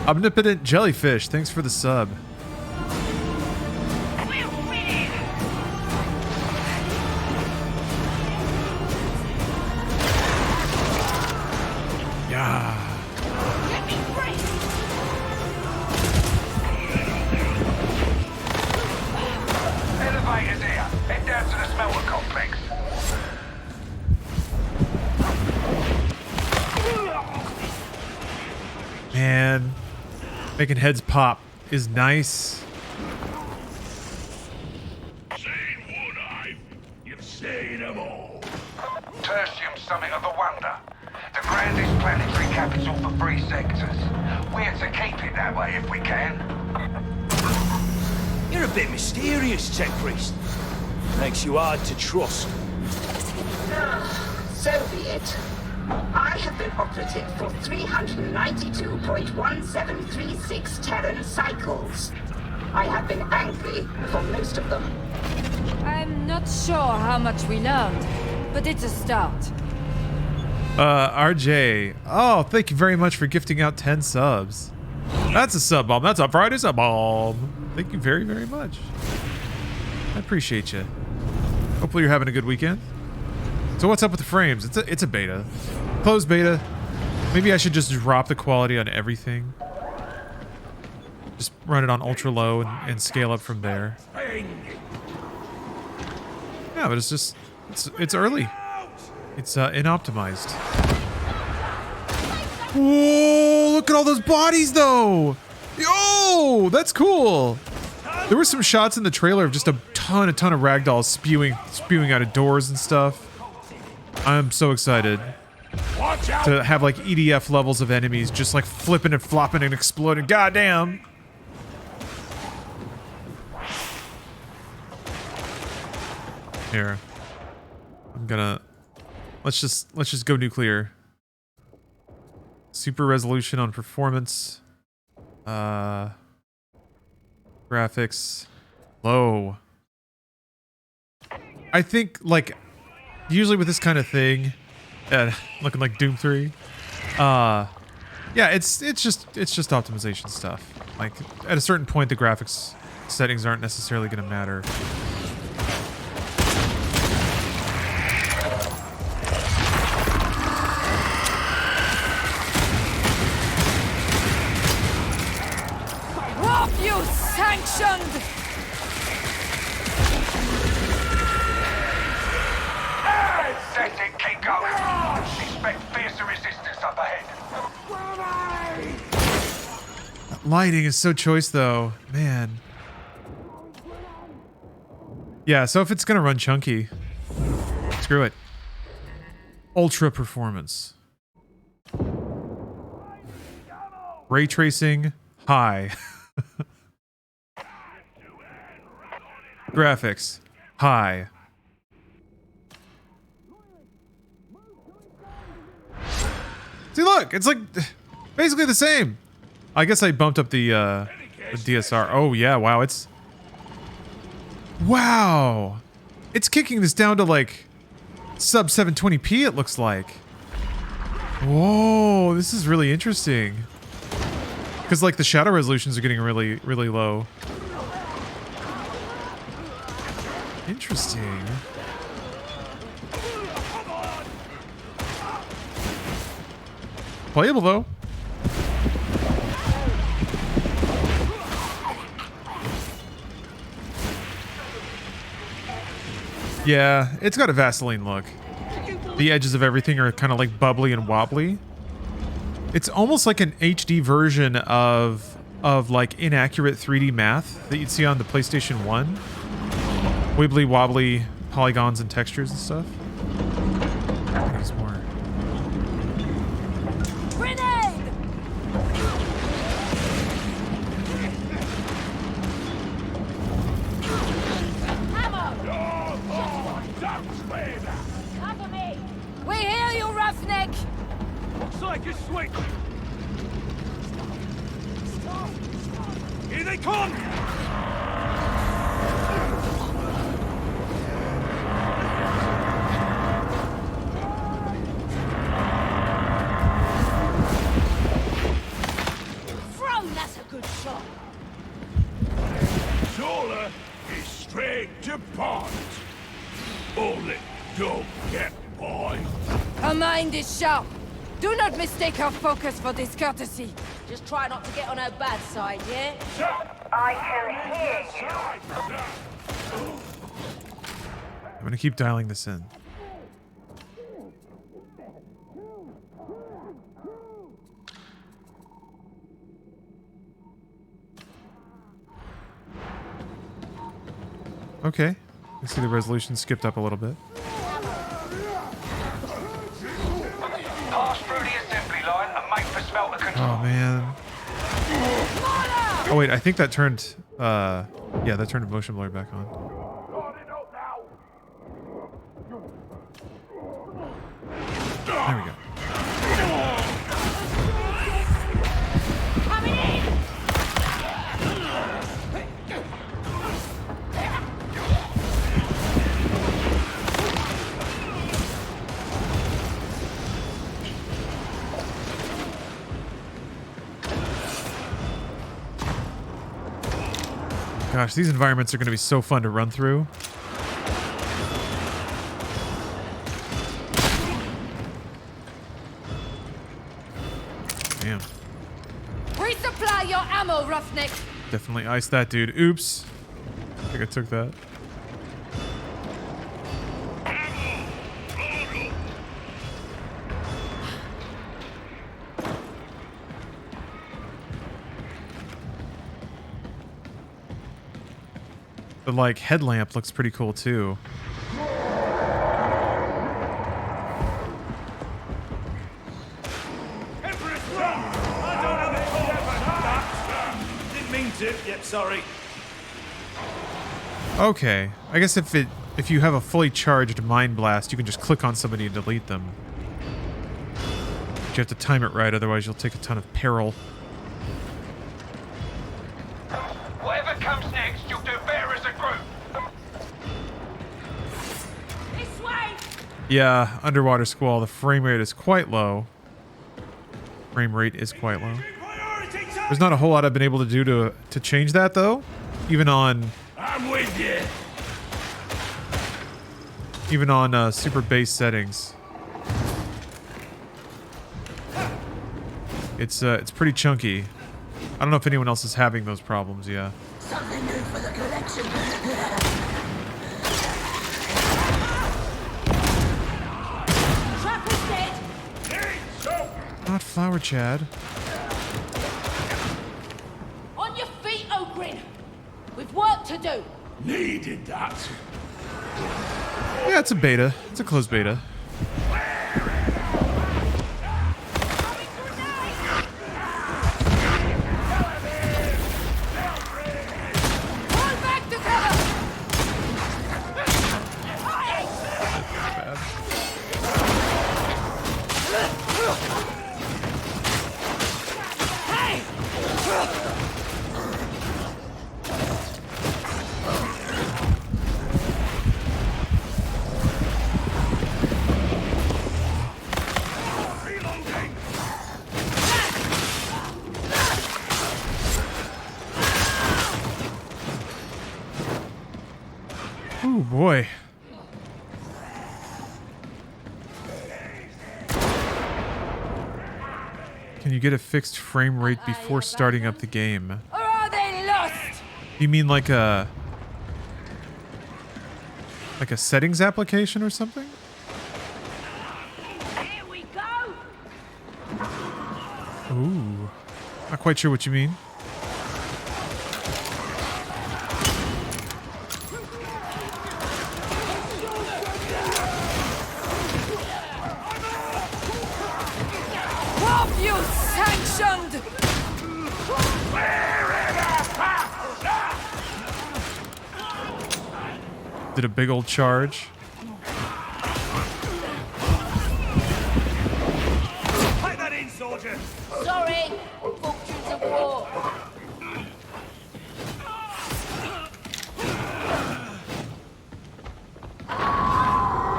[SPEAKER 2] Omnipotent Jellyfish. Thanks for the sub. Yeah.
[SPEAKER 3] Elevators here. Head down to the smelter complex.
[SPEAKER 2] Man, making heads pop is nice.
[SPEAKER 3] Seen one I've seen them all. Tertium Summit of the Wonder. The Grand free sectors. We're to keep it that way if we can.
[SPEAKER 8] You're a bit mysterious, Tech Priest. Makes you hard to trust.
[SPEAKER 9] So be it. I have been operative for 392.1736 Terran cycles. I have been angry for most of them.
[SPEAKER 4] I'm not sure how much we learned, but it's a start.
[SPEAKER 2] RJ. Oh, thank you very much for gifting out 10 subs. That's a sub bomb. That's a Friday sub bomb. Thank you very, very much. I appreciate you. Hopefully you're having a good weekend. So what's up with the frames? It's a beta. Closed beta. Maybe I should just drop the quality on everything. Just run it on ultra low and scale up from there. Yeah, but it's just it's early. It's inoptimized. Whoa, look at all those bodies though. Yo, that's cool. There were some shots in the trailer of just a ton of ragdolls spewing out of doors and stuff. I'm so excited to have like EDF levels of enemies just like flipping and flopping and exploding. Goddamn. Here. I'm gonna let's just go nuclear. Super resolution on performance. Graphics low. I think like usually with this kind of thing, looking like Doom 3. Yeah, it's just optimization stuff. Like at a certain point the graphics settings aren't necessarily going to matter.
[SPEAKER 4] Warp, you sanctioned!
[SPEAKER 3] Tittick, keep going. Expect fiercer resistance up ahead.
[SPEAKER 2] Lighting is so choice though, man. Yeah, so if it's gonna run chunky, screw it. Ultra performance. Ray tracing, high. Graphics, high. See, look, it's like basically the same. I guess I bumped up the DSR. Oh yeah, wow, it's kicking this down to like sub 720p. It looks like. Whoa, this is really interesting. Because like the shadow resolutions are getting really low. Interesting. Playable though. Yeah, it's got a Vaseline look. The edges of everything are kind of like bubbly and wobbly. It's almost like an HD version of like inaccurate 3D math that you'd see on the PlayStation 1. Wibbly wobbly polygons and textures and stuff. There's more.
[SPEAKER 4] We hear you, roughneck!
[SPEAKER 8] Looks like a switch. Here they come!
[SPEAKER 6] Thrown, that's a good shot.
[SPEAKER 8] Solar is straight to point. Only don't get by.
[SPEAKER 4] Her mind is sharp. Do not mistake her focus for discourtesy.
[SPEAKER 7] Just try not to get on her bad side, yeah?
[SPEAKER 9] I can hear you.
[SPEAKER 2] I'm gonna keep dialing this in. Okay. You see the resolution skipped up a little bit.
[SPEAKER 3] Pass through the assembly line and make for smelter
[SPEAKER 2] Oh man. Oh wait, I think that turned yeah, that turned motion blur back on. There we go. Gosh, these environments are going to be so fun to run through. Damn.
[SPEAKER 7] Resupply your ammo, roughneck.
[SPEAKER 2] Definitely iced that dude. Oops. I think I took that. The like headlamp looks pretty cool too.
[SPEAKER 8] Didn't mean to. Yep, sorry.
[SPEAKER 2] Okay, I guess if you have a fully charged mind blast, you can just click on somebody and delete them. But you have to time it right, otherwise you'll take a ton of peril.
[SPEAKER 3] Whatever comes next, you'll do better as a group.
[SPEAKER 7] This way.
[SPEAKER 2] Yeah, Underwater Squall, the frame rate is quite low. Frame rate is quite low. There's not a whole lot I've been able to do to change that though. Even on
[SPEAKER 8] I'm with you.
[SPEAKER 2] even on super base settings. It's pretty chunky. I don't know if anyone else is having those problems, yeah.
[SPEAKER 9] Something new for the collection.
[SPEAKER 7] Trapper's dead.
[SPEAKER 2] Not Flower Chad.
[SPEAKER 7] On your feet, Ogrin. We've work to do.
[SPEAKER 8] Needed that.
[SPEAKER 2] Yeah, it's a beta. It's a closed beta.
[SPEAKER 7] Fall back to cover. Hey!
[SPEAKER 2] Ooh, boy. Can you get a fixed frame rate before starting up the game?
[SPEAKER 7] Or are they lost?
[SPEAKER 2] You mean like a settings application or something?
[SPEAKER 7] Here we go.
[SPEAKER 2] Ooh. Not quite sure what you mean.
[SPEAKER 7] What you sanctioned?
[SPEAKER 2] Did a big old charge.
[SPEAKER 8] Take that in, soldier.
[SPEAKER 7] Sorry. Fortunes of war.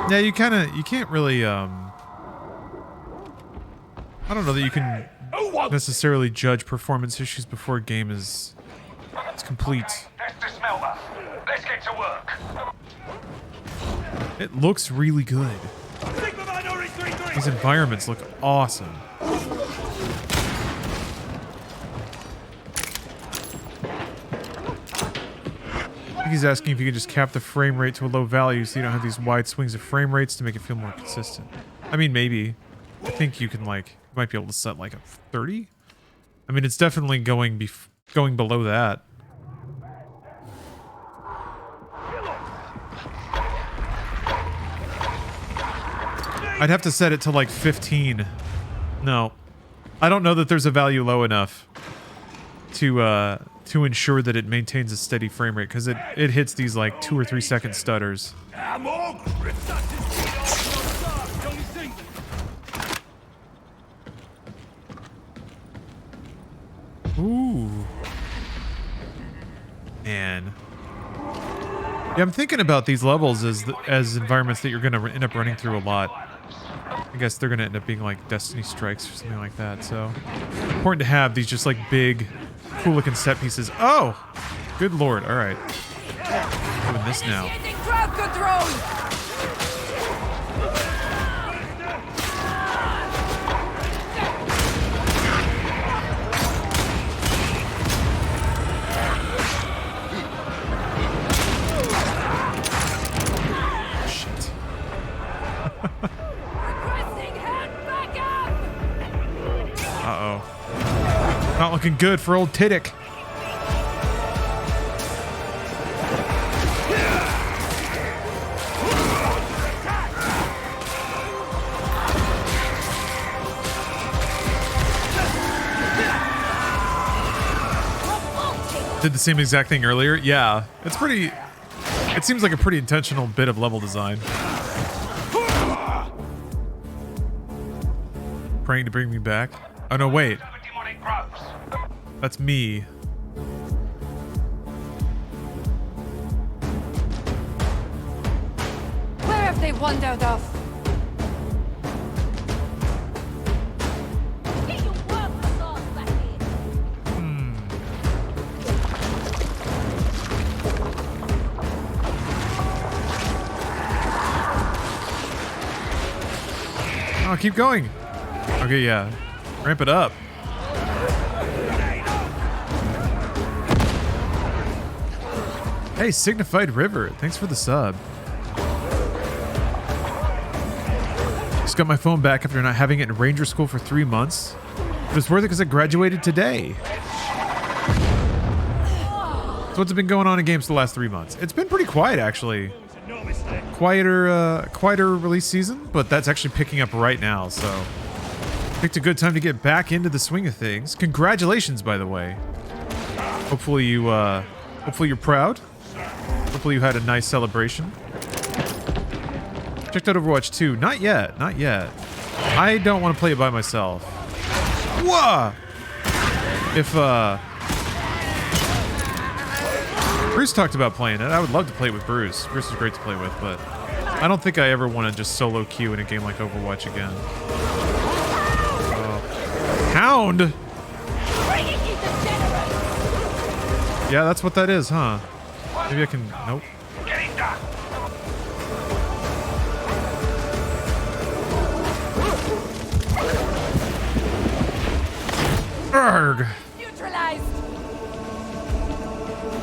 [SPEAKER 2] Yeah, you can't really I don't know that you can necessarily judge performance issues before a game is complete.
[SPEAKER 3] That's the smelter. Let's get to work.
[SPEAKER 2] It looks really good.
[SPEAKER 8] Sigma Minority 3-3.
[SPEAKER 2] These environments look awesome. I think he's asking if you can just cap the frame rate to a low value so you don't have these wide swings of frame rates to make it feel more consistent. I mean, maybe. I think you can you might be able to set like a 30. I mean, it's definitely going below that. I'd have to set it to like 15. No. I don't know that there's a value low enough to ensure that it maintains a steady frame rate, because it hits these like 2 or 3 second stutters. Ooh. Man. Yeah, I'm thinking about these levels as environments that you're going to end up running through a lot. I guess they're going to end up being like Destiny Strikes or something like that, so important to have these just like big, cool looking set pieces. Oh! Good lord, alright. Doing this now. Uh-oh. Not looking good for old Tittick. Did the same exact thing earlier? Yeah. It's pretty... It seems like a pretty intentional bit of level design. Praying to bring me back? Oh no, wait. That's me.
[SPEAKER 4] Where have they wandered off?
[SPEAKER 2] Oh, keep going. Okay, yeah. Ramp it up. Hey, Signified River. Thanks for the sub. Just got my phone back after not having it in Ranger School for 3 months. But it's worth it because I graduated today. So what's been going on in games the last 3 months? It's been pretty quiet, actually. Quieter release season, but that's actually picking up right now, so picked a good time to get back into the swing of things. Congratulations, by the way. Hopefully you're proud. Hopefully you had a nice celebration. Checked out Overwatch 2. Not yet, not yet. I don't want to play it by myself. Whoa! If Bruce talked about playing it. I would love to play it with Bruce. Bruce is great to play with, but I don't think I ever want to just solo queue in a game like Overwatch again. Hound? Yeah, that's what that is, huh? Maybe I can... Nope. Arrgh!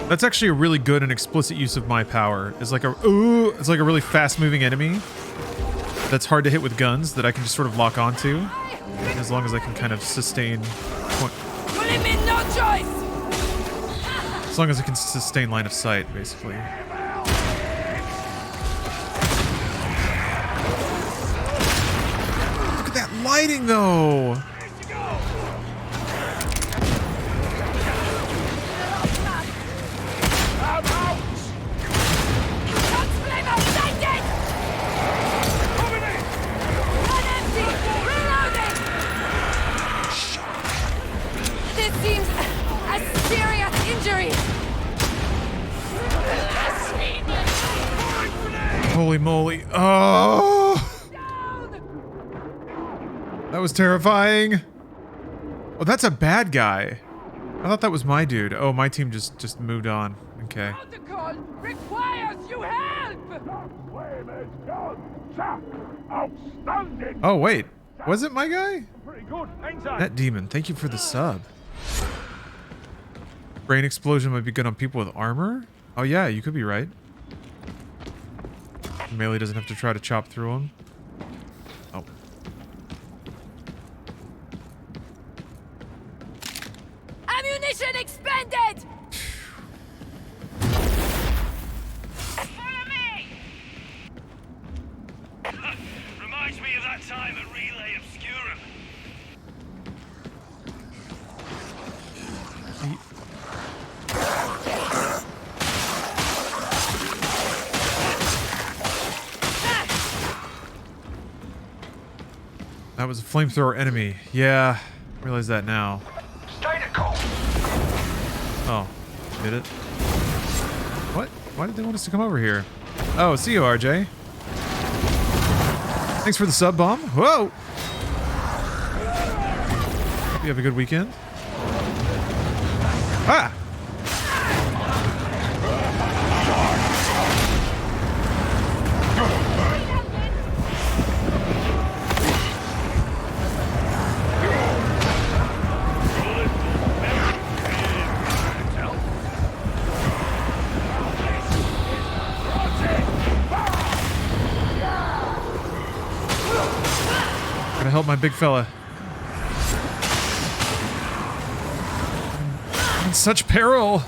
[SPEAKER 2] That's actually a really good and explicit use of my power. It's like a really fast-moving enemy that's hard to hit with guns that I can just sort of lock onto, as long as I can kind of sustain. As long as I can sustain line of sight, basically. Look at that lighting, though. Holy moly. Oh! That was terrifying. Oh, that's a bad guy. I thought that was my dude. Oh, my team just moved on. Okay. Oh, wait. Was it my guy? That demon, thank you for the sub. Brain explosion might be good on people with armor? Oh yeah, you could be right. Melee doesn't have to try to chop through them. Oh.
[SPEAKER 4] Ammunition expended!
[SPEAKER 8] Follow me! Reminds me of that time at Relay Obscurum.
[SPEAKER 2] That was a flamethrower enemy. Yeah, realize that now.
[SPEAKER 3] Stay the course.
[SPEAKER 2] Oh, did it? What? Why did they want us to come over here? Oh, see you, RJ. Thanks for the sub bomb. Whoa! Hope you have a good weekend. Ah! Gotta help my big fella. I'm in such peril.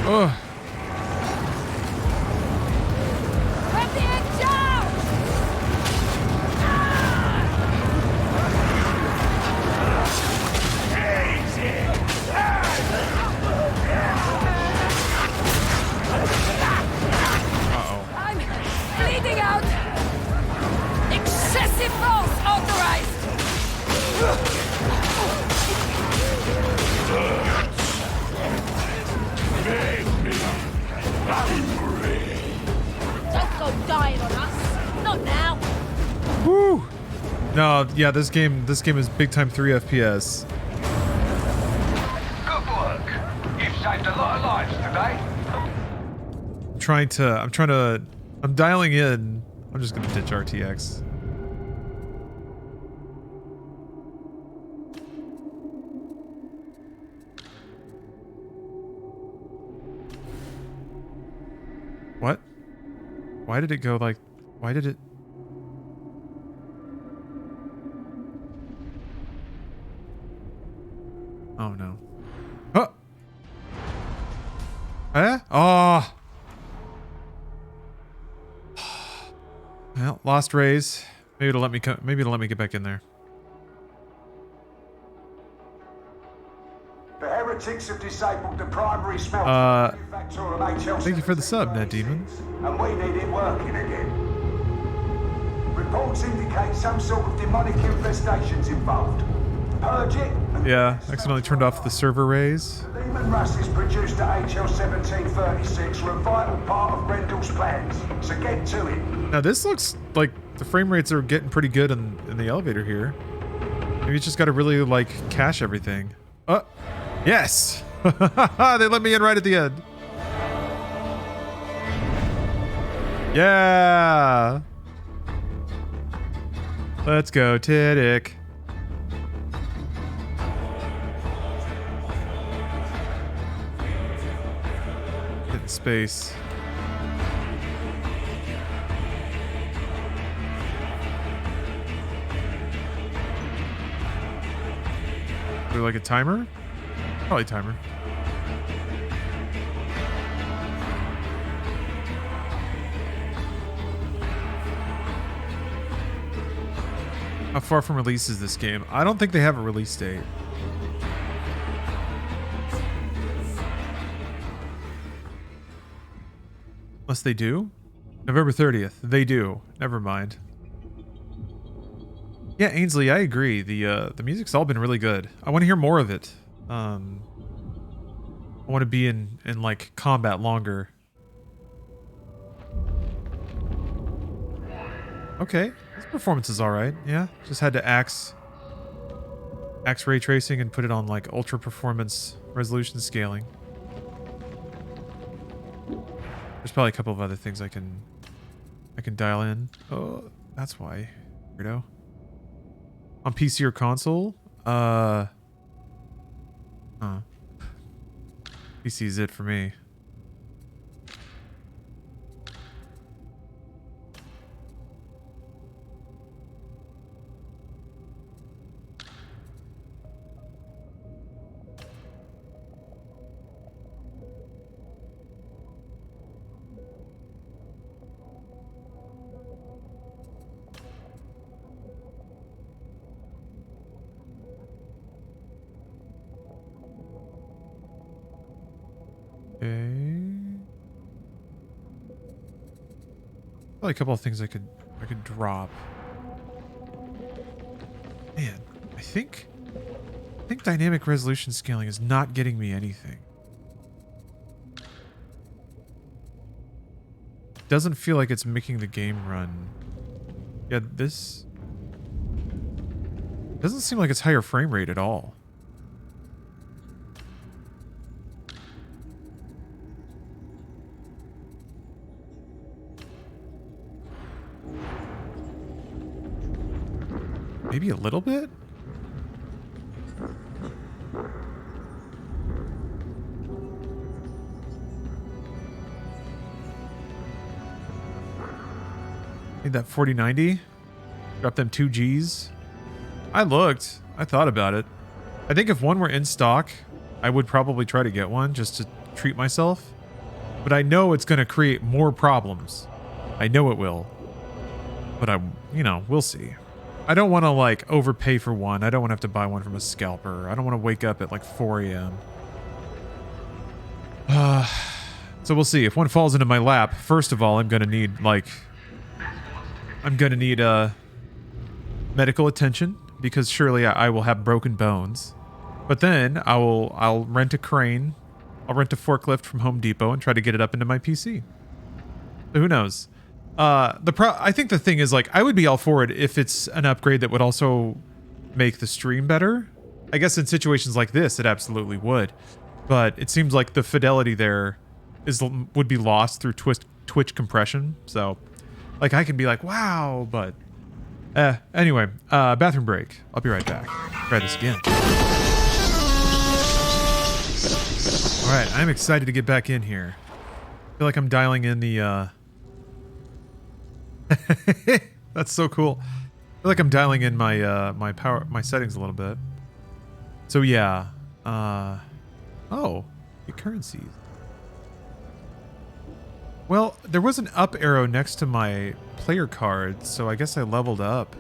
[SPEAKER 2] Oh. No, yeah, this game is big time 3 FPS.
[SPEAKER 3] Good work. You've saved a lot of lives today.
[SPEAKER 2] I'm dialing in. I'm just gonna ditch RTX. What? Why did it go like, why did it? Oh no. Oh! Eh? Oh! Well, lost rays. Maybe it'll let me get back in there.
[SPEAKER 3] The heretics have disabled the primary smelter manufacturer of HL.
[SPEAKER 2] Thank you for the sub, Ned Demon.
[SPEAKER 3] And we need it working again. Reports indicate some sort of demonic infestations involved. Purge it.
[SPEAKER 2] Yeah, accidentally turned off the server rays.
[SPEAKER 3] Demon russes produced at HL 1736 were a vital part of Rendell's plans, so get to it.
[SPEAKER 2] Now this looks like the frame rates are getting pretty good in the elevator here. Maybe it's just got to really like cache everything. Oh, yes! They let me in right at the end. Yeah! Let's go, Tittick. Get in space. Do like a timer? Probably timer. How far from release is this game? I don't think they have a release date. Unless they do? November 30th. They do. Never mind. Yeah, Ainsley, I agree. The music's all been really good. I want to hear more of it. I want to be in like combat longer. Okay, this performance is all right. Yeah, just had to axe ray tracing and put it on like ultra performance resolution scaling. There's probably a couple of other things I can dial in. Oh, that's why. Weirdo. On PC or console? PC is it for me. Probably a couple of things I could drop. Man, I think dynamic resolution scaling is not getting me anything. Doesn't feel like it's making the game run. Yeah, this doesn't seem like it's higher frame rate at all. Maybe a little bit? Need that 4090? Drop them 2 Gs? I looked. I thought about it. I think if one were in stock, I would probably try to get one just to treat myself. But I know it's going to create more problems. I know it will. But we'll see. I don't want to like overpay for one. I don't want to have to buy one from a scalper. I don't want to wake up at like 4 a.m. So we'll see. If one falls into my lap, first of all, I'm going to need medical attention because surely I will have broken bones. But then I'll rent a crane. I'll rent a forklift from Home Depot and try to get it up into my PC. So who knows? I think the thing is, like, I would be all for it if it's an upgrade that would also make the stream better. I guess in situations like this, it absolutely would. But it seems like the fidelity there would be lost through Twitch compression. So, like, I can be like, wow, but... anyway, bathroom break. I'll be right back. Try this again. Alright, I'm excited to get back in here. I feel like I'm dialing in the, That's so cool. I feel like I'm dialing in my my settings a little bit. So yeah. Oh, the currencies. Well, there was an up arrow next to my player card, so I guess I leveled up.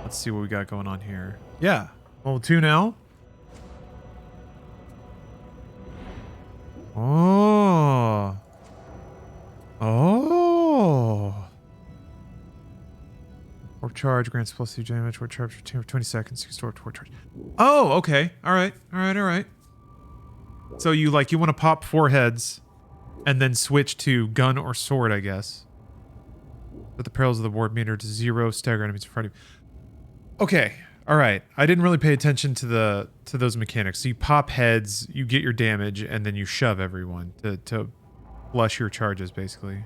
[SPEAKER 2] Let's see what we got going on here. Yeah, level 2 now. Oh. Oh. Warp charge grants plus 2 damage. Warp charge for 20 seconds. Restore warp charge. Oh, okay. All right. So you want to pop 4 heads and then switch to gun or sword, I guess. Put the perils of the warp meter to 0. Stagger enemies in front of you. Okay. All right. I didn't really pay attention to those mechanics. So you pop heads, you get your damage, and then you shove everyone to flush your charges, basically.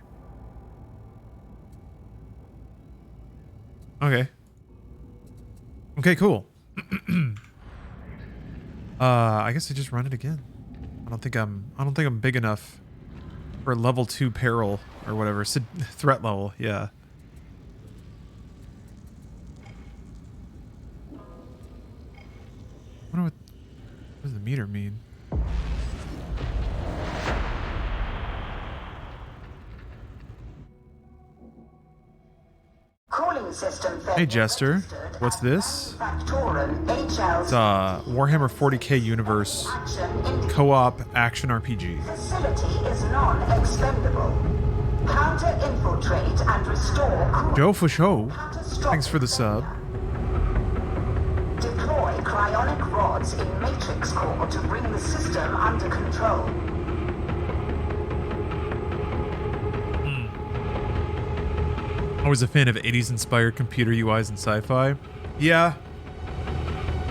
[SPEAKER 2] Okay. Okay, cool. I guess I just run it again. I don't think I'm big enough for level 2 peril or whatever. Threat level, yeah. I wonder what does the meter mean? Hey Jester, what's this? It's Warhammer 40k Universe co-op action RPG.
[SPEAKER 9] Facility is non-expendable. Counter-infiltrate and restore...
[SPEAKER 2] Joe for show. Thanks for the sub.
[SPEAKER 9] Deploy cryonic rods in Matrix Core to bring the system under control.
[SPEAKER 2] Always a fan of 80s inspired computer UIs and sci-fi. Yeah.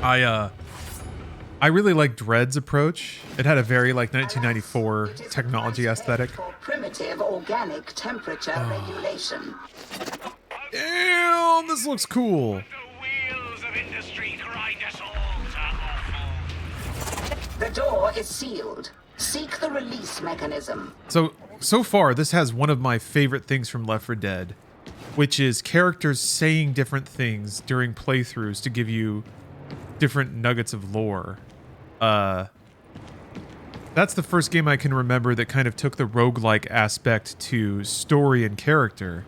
[SPEAKER 2] I really like Dread's approach. It had a very 1994 technology aesthetic.
[SPEAKER 9] For primitive organic temperature regulation.
[SPEAKER 2] Damn, this looks cool.
[SPEAKER 9] The door is sealed. Seek the release mechanism.
[SPEAKER 2] So far, this has one of my favorite things from Left 4 Dead, which is characters saying different things during playthroughs to give you different nuggets of lore. That's the first game I can remember that kind of took the roguelike aspect to story and character,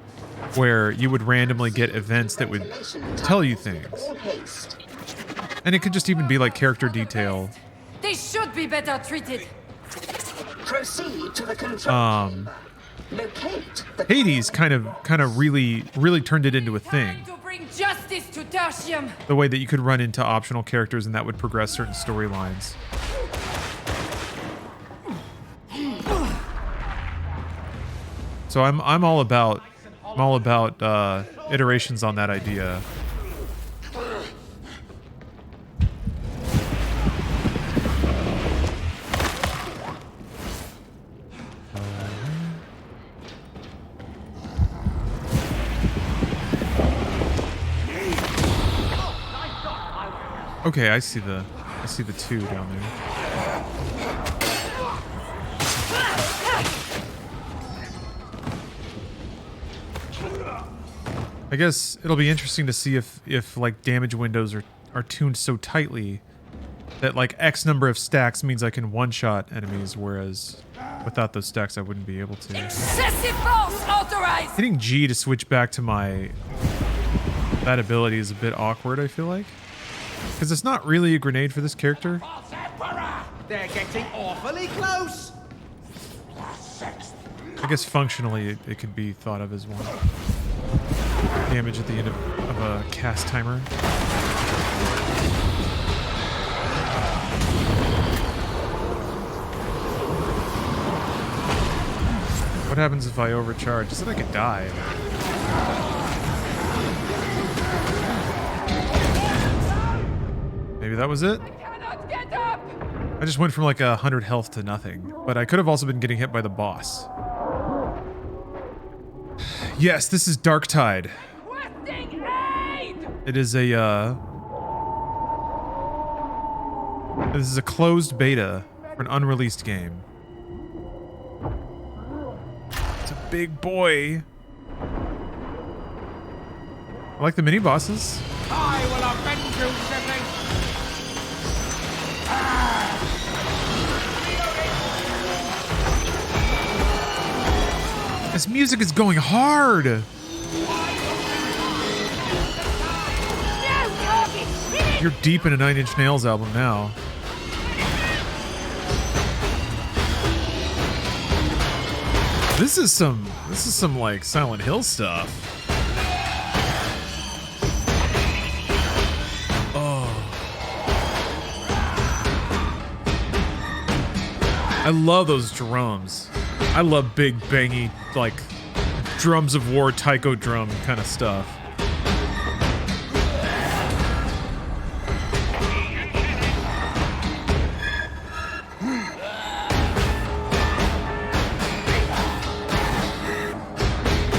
[SPEAKER 2] where you would randomly get events that would tell you things. And it could just even be like character detail.
[SPEAKER 4] They should be better treated.
[SPEAKER 9] Proceed to the control chamber. Locate the
[SPEAKER 2] Hades kind of really turned it into a thing.
[SPEAKER 4] To bring justice to Tertium.
[SPEAKER 2] The way that you could run into optional characters and that would progress certain storylines. So I'm all about iterations on that idea. Okay, I see the two down there. I guess it'll be interesting to see if like damage windows are tuned so tightly that like X number of stacks means I can one-shot enemies, whereas without those stacks I wouldn't be able to.
[SPEAKER 4] Excessive force authorized.
[SPEAKER 2] Hitting G to switch back to that ability is a bit awkward, I feel like. Because it's not really a grenade for this character.
[SPEAKER 10] They're getting awfully close.
[SPEAKER 2] I guess functionally it could be thought of as one. Damage at the end of a cast timer. What happens if I overcharge? Is it I could die? Maybe that was it? I just went from like 100 health to nothing, but I could have also been getting hit by the boss. Yes, this is Darktide. It is a this is a closed beta for an unreleased game. It's a big boy. I like the mini bosses.
[SPEAKER 10] I will avenge you, sibling.
[SPEAKER 2] This music is going hard. You're deep in a Nine Inch Nails album now. This is some like Silent Hill stuff. Oh. I love those drums. I love big bangy like drums of war taiko drum kind of stuff.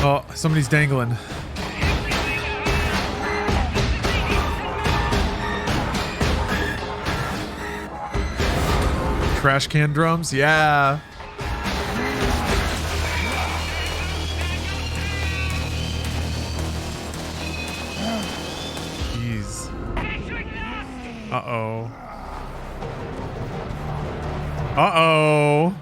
[SPEAKER 2] Oh, somebody's dangling. Trash can drums? Yeah. Jeez. Uh-oh. Uh-oh.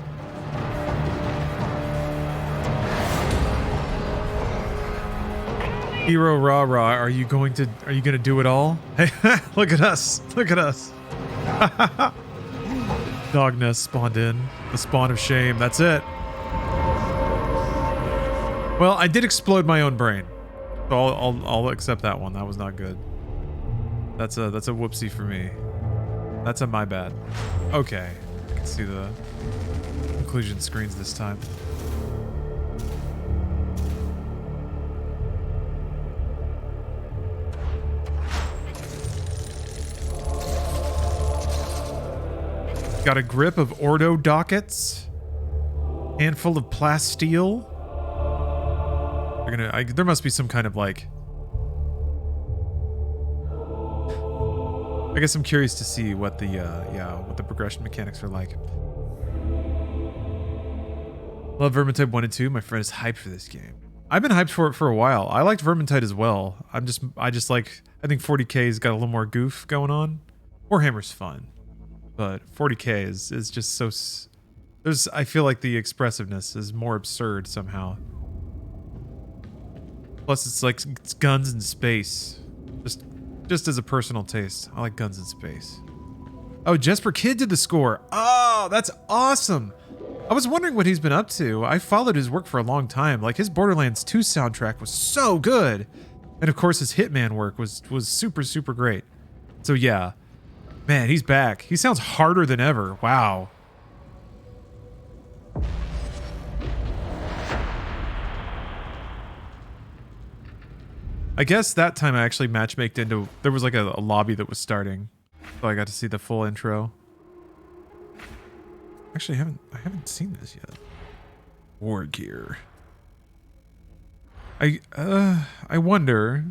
[SPEAKER 2] Hero rah rah, are you gonna do it all? Hey, look at us. Look at us. Dogness spawned in. The spawn of shame. That's it. Well, I did explode my own brain. So I'll accept that one. That was not good. That's a whoopsie for me. That's a my bad. Okay. I can see the conclusion screens this time. Got a grip of Ordo dockets. Handful of plasteel. There must be some kind of like... I guess I'm curious to see what the what the progression mechanics are like. Love Vermintide 1 and 2. My friend is hyped for this game. I've been hyped for it for a while. I liked Vermintide as well. I just like, I think 40K's got a little more goof going on. Warhammer's fun. But 40K is just so... I feel like the expressiveness is more absurd somehow. Plus it's like, it's guns in space. Just as a personal taste. I like guns in space. Oh, Jesper Kidd did the score. Oh, that's awesome. I was wondering what he's been up to. I followed his work for a long time. Like, his Borderlands 2 soundtrack was so good. And of course, his Hitman work was super, super great. So yeah. Man, he's back. He sounds harder than ever. Wow. I guess that time I actually matchmaked into... There was like a lobby that was starting. So I got to see the full intro. Actually, I haven't seen this yet. War gear. I wonder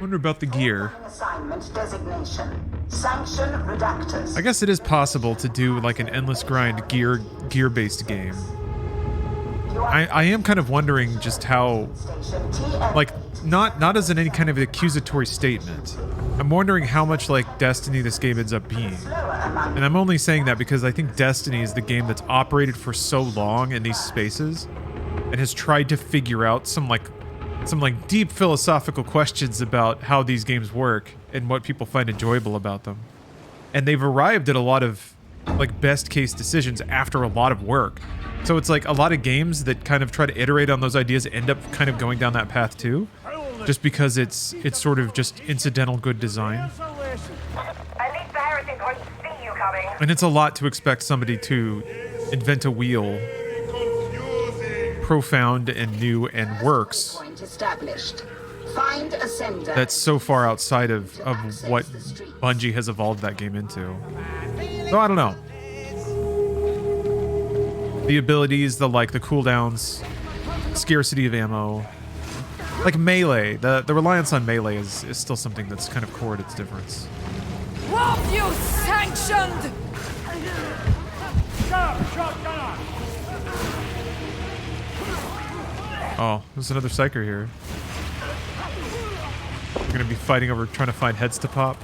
[SPEAKER 2] about the gear.
[SPEAKER 9] Assignment designation. Sanction Redactors.
[SPEAKER 2] I guess it is possible to do like an endless grind gear-based game. I am kind of wondering just how, like, not as in any kind of accusatory statement. I'm wondering how much like Destiny this game ends up being. And I'm only saying that because I think Destiny is the game that's operated for so long in these spaces and has tried to figure out some deep philosophical questions about how these games work and what people find enjoyable about them. And they've arrived at a lot of like best case decisions after a lot of work. So it's like a lot of games that kind of try to iterate on those ideas end up kind of going down that path too. Just because it's sort of just incidental good design. And it's a lot to expect somebody to invent a wheel profound and new and works that's so far outside of what Bungie has evolved that game into. So I don't know. The abilities, the cooldowns, scarcity of ammo. Like melee, the reliance on melee is still something that's kind of core at its difference.
[SPEAKER 4] What you sanctioned?
[SPEAKER 2] Oh, there's another psyker here. We're gonna be fighting over trying to find heads to pop.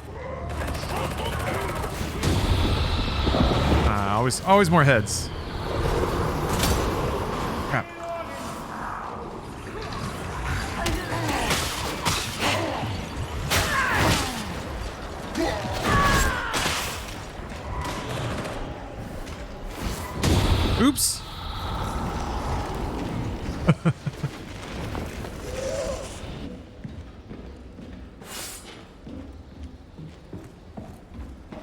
[SPEAKER 2] Always more heads. Crap. Oops.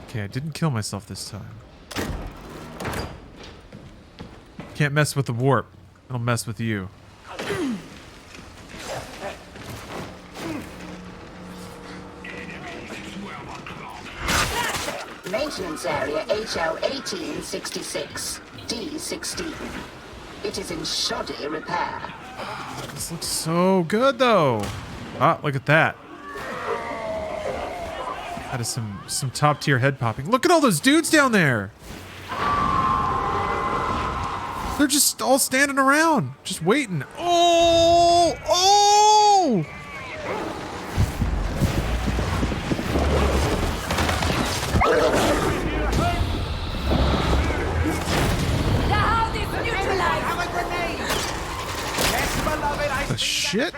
[SPEAKER 2] Okay, I didn't kill myself this time. Can't mess with the warp. It'll mess with you.
[SPEAKER 9] Maintenance area HL 1866, D16. It is in shoddy repair.
[SPEAKER 2] This looks so good though. Ah, look at that. That is some top tier head popping. Look at all those dudes down there. They're just all standing around, just waiting. Oh! Oh! The shit?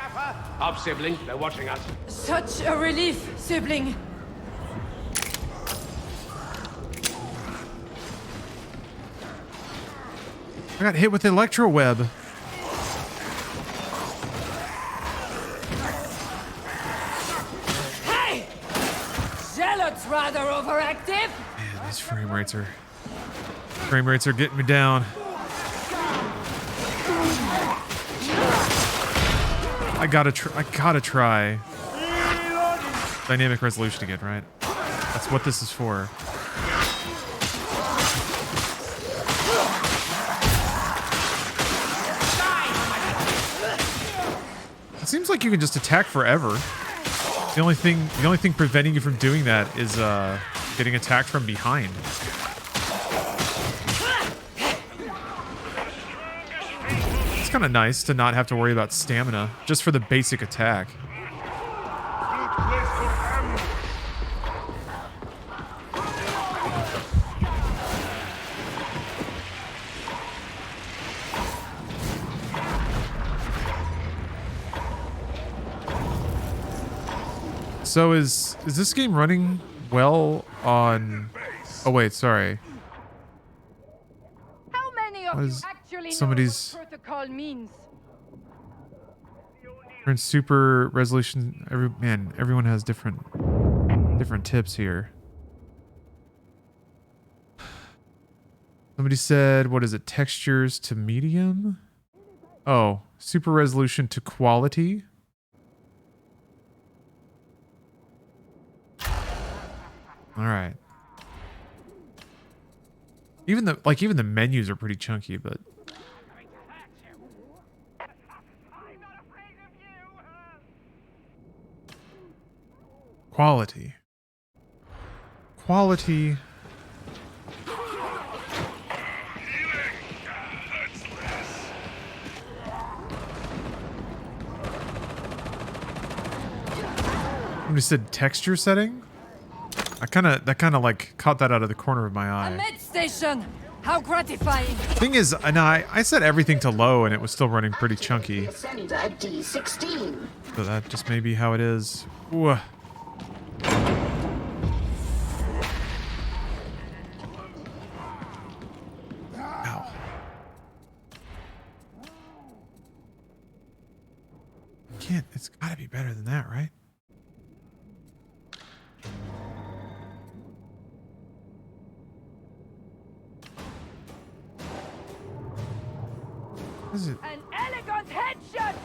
[SPEAKER 10] Up, sibling. They're watching us.
[SPEAKER 4] Such a relief, sibling.
[SPEAKER 2] I got hit with the electro web.
[SPEAKER 4] Hey! Zealot's rather overactive.
[SPEAKER 2] Man, these frame rates are getting me down. I gotta try. Dynamic resolution again, right? That's what this is for. It seems like you can just attack forever. The only thing preventing you from doing that is getting attacked from behind. It's kind of nice to not have to worry about stamina just for the basic attack. So is this game running well on Oh wait, sorry.
[SPEAKER 11] How many of
[SPEAKER 2] What
[SPEAKER 11] you
[SPEAKER 2] is
[SPEAKER 11] actually
[SPEAKER 2] somebody's
[SPEAKER 11] know what protocol means?
[SPEAKER 2] turn super resolution? Everyone has different tips here. Somebody said, what is it? Textures to medium? Oh, super resolution to quality. All right. Even the menus are pretty chunky, but quality. Quality. Somebody said texture setting? That kind of like caught that out of the corner of my
[SPEAKER 11] A
[SPEAKER 2] eye.
[SPEAKER 11] med station! How gratifying!
[SPEAKER 2] Thing is, and I set everything to low and it was still running pretty chunky.
[SPEAKER 9] Sender D16.
[SPEAKER 2] So that just may be how it is. Ooh. Ow. It's gotta be better than that, right? What is it?
[SPEAKER 11] An elegant headshot!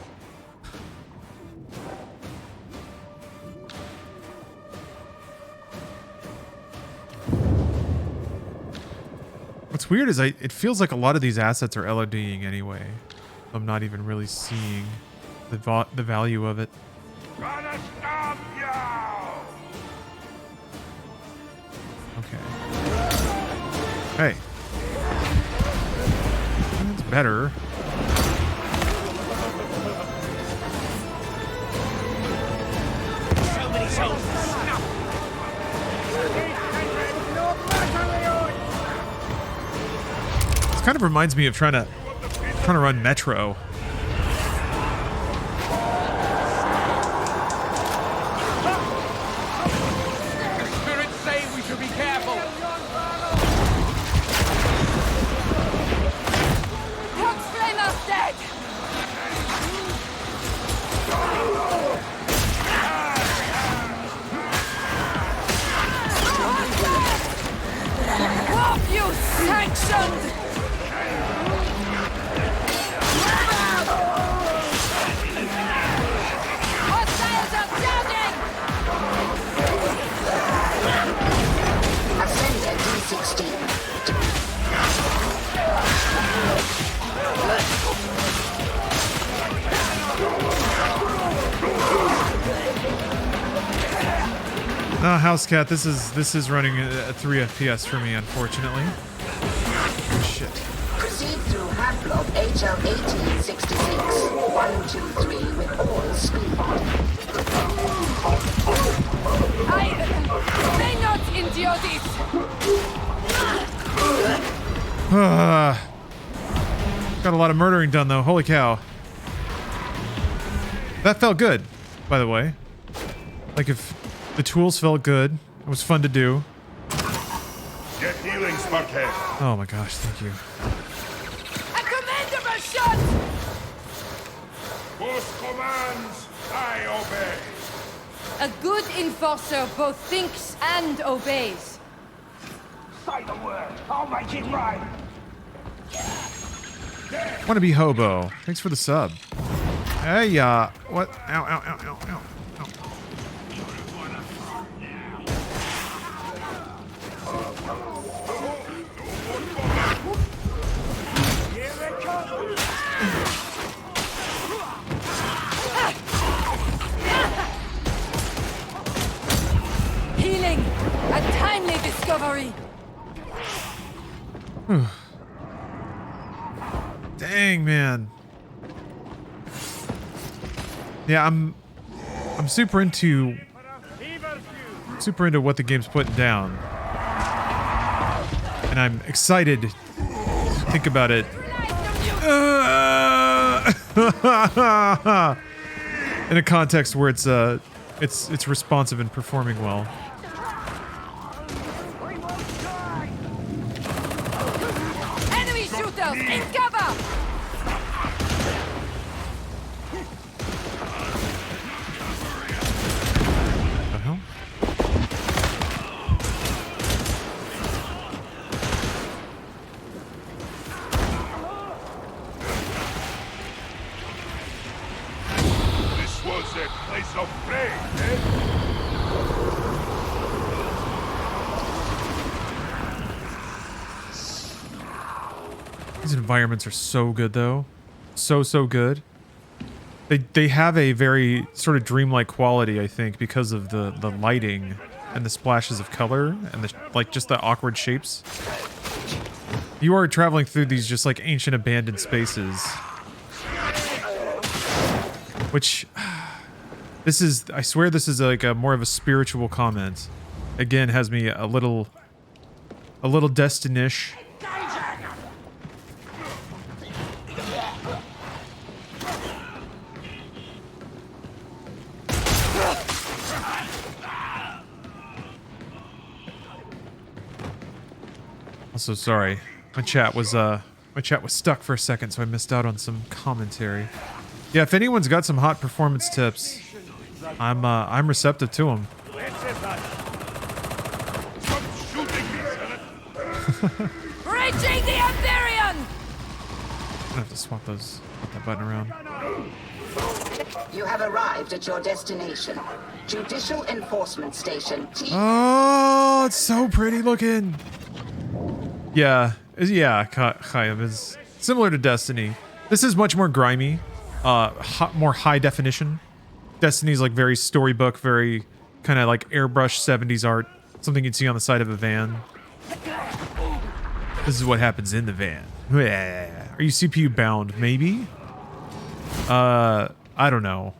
[SPEAKER 2] What's weird is it feels like a lot of these assets are LODing anyway. I'm not even really seeing the value of it.
[SPEAKER 3] Gonna stop you!
[SPEAKER 2] Okay. Hey. That's better.
[SPEAKER 8] So many souls.
[SPEAKER 2] This kind of reminds me of trying to run Metro.
[SPEAKER 10] Spirits say we should be careful.
[SPEAKER 11] Hux Flamer's dead! What you sanctioned! Hostiles are doubting!
[SPEAKER 9] Sender D16.
[SPEAKER 2] No, Housecat, this is running at 3 FPS for me, unfortunately. Shit.
[SPEAKER 9] Proceed through Haplog HL 1866. 123 with all speed.
[SPEAKER 11] I may not endure this!
[SPEAKER 2] Got a lot of murdering done, though. Holy cow. That felt good, by the way. Like, if the tools felt good, it was fun to do.
[SPEAKER 3] Get healing, Sparkhead.
[SPEAKER 2] Oh my gosh, thank you.
[SPEAKER 11] A commendable shot!
[SPEAKER 3] Boss commands, I obey.
[SPEAKER 11] A good enforcer both thinks and obeys.
[SPEAKER 3] Say the word, I'll make it right.
[SPEAKER 2] Wanna be hobo. Thanks for the sub. Hey, what? Ow, ow, ow, ow, ow, ow.
[SPEAKER 11] Healing! A timely discovery!
[SPEAKER 2] Dang, man. Yeah, I'm super into what the game's putting down. And I'm excited to think about it. In a context where it's responsive and performing well.
[SPEAKER 11] Hostiles in cover!
[SPEAKER 2] What the hell?
[SPEAKER 10] This was a place of praise, eh?
[SPEAKER 2] These environments are so good, though. So good. They have a very sort of dreamlike quality, I think, because of the lighting and the splashes of color and the like, just the awkward shapes. You are traveling through these just like ancient abandoned spaces, which this is. I swear this is like a more of a spiritual comment. Again, has me a little Destiny-ish. Also, sorry, my chat was stuck for a second, so I missed out on some commentary. Yeah, if anyone's got some hot performance tips, I'm receptive to them.
[SPEAKER 11] Reaching the Empyrean!
[SPEAKER 2] I have to swap that button around.
[SPEAKER 9] You have arrived at your destination. Judicial Enforcement Station T.
[SPEAKER 2] Oh, it's so pretty looking. Yeah, Chaim is similar to Destiny. This is much more grimy, more high definition. Destiny's like very storybook, very kind of like airbrush 70s art, something you'd see on the side of a van. This is what happens in the van. Are you CPU bound? Maybe? I don't know.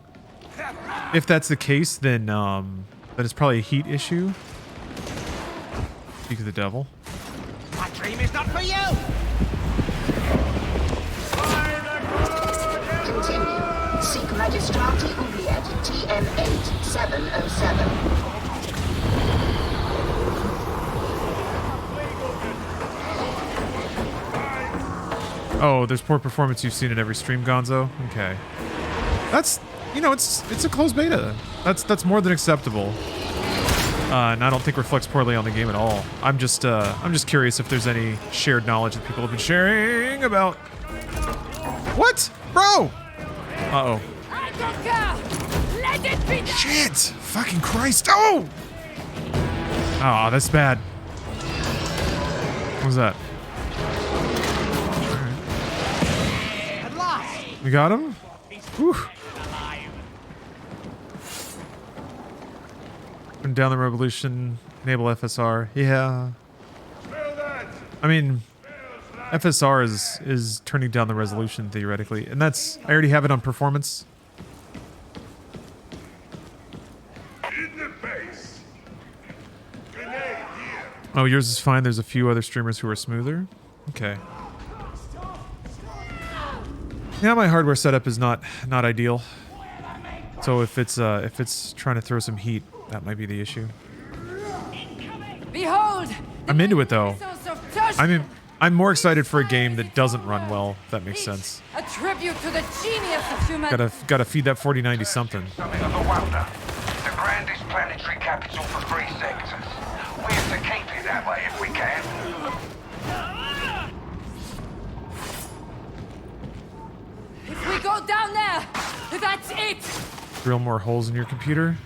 [SPEAKER 2] If that's the case, then that is probably a heat issue. Speak of the devil.
[SPEAKER 10] My dream is not for you!
[SPEAKER 9] Continue. Seek Magistrati Oubliette TM8 707.
[SPEAKER 2] Oh, there's poor performance you've seen in every stream, Gonzo. Okay, that's, you know, it's a closed beta. That's more than acceptable. And I don't think reflects poorly on the game at all. I'm just curious if there's any shared knowledge that people have been sharing about. What, bro? Uh-oh.
[SPEAKER 11] Let it be done.
[SPEAKER 2] Shit! Fucking Christ! Oh! Oh, that's bad. What was that?
[SPEAKER 10] At last!
[SPEAKER 2] We got him? Whew. Turn down the revolution, enable FSR. Yeah. I mean, FSR is turning down the resolution theoretically, and that's, I already have it on performance.
[SPEAKER 10] In the base. Grenade here.
[SPEAKER 2] Oh, yours is fine. There's a few other streamers who are smoother. Okay. Yeah, my hardware setup is not ideal. So if it's trying to throw some heat, that might be the issue.
[SPEAKER 11] Behold!
[SPEAKER 2] I'm into it though.
[SPEAKER 11] Of Tush,
[SPEAKER 2] I'm more excited for a game that doesn't run well, if that makes sense.
[SPEAKER 11] a tribute to the genius of humanity.
[SPEAKER 2] Gotta feed that 4090 something.
[SPEAKER 3] Something of a wonder. The grandest planetary capital for 3 sectors. We have to keep it that way if we can.
[SPEAKER 11] If we go down there, that's it!
[SPEAKER 2] Drill more holes in your computer.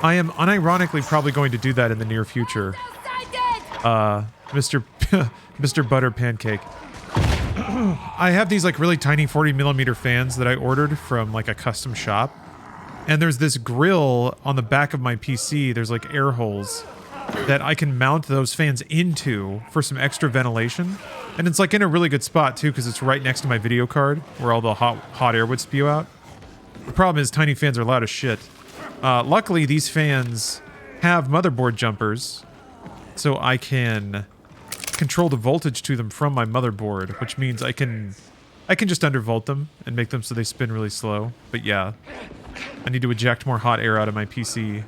[SPEAKER 2] I am unironically probably going to do that in the near future. Mr. Butter Pancake. I have these like really tiny 40mm fans that I ordered from like a custom shop. And there's this grill on the back of my PC. There's like air holes that I can mount those fans into for some extra ventilation. And it's like in a really good spot too, because it's right next to my video card where all the hot air would spew out. The problem is tiny fans are loud as shit. Luckily, these fans have motherboard jumpers, so I can control the voltage to them from my motherboard, which means I can just undervolt them and make them so they spin really slow. But yeah, I need to eject more hot air out of my PC.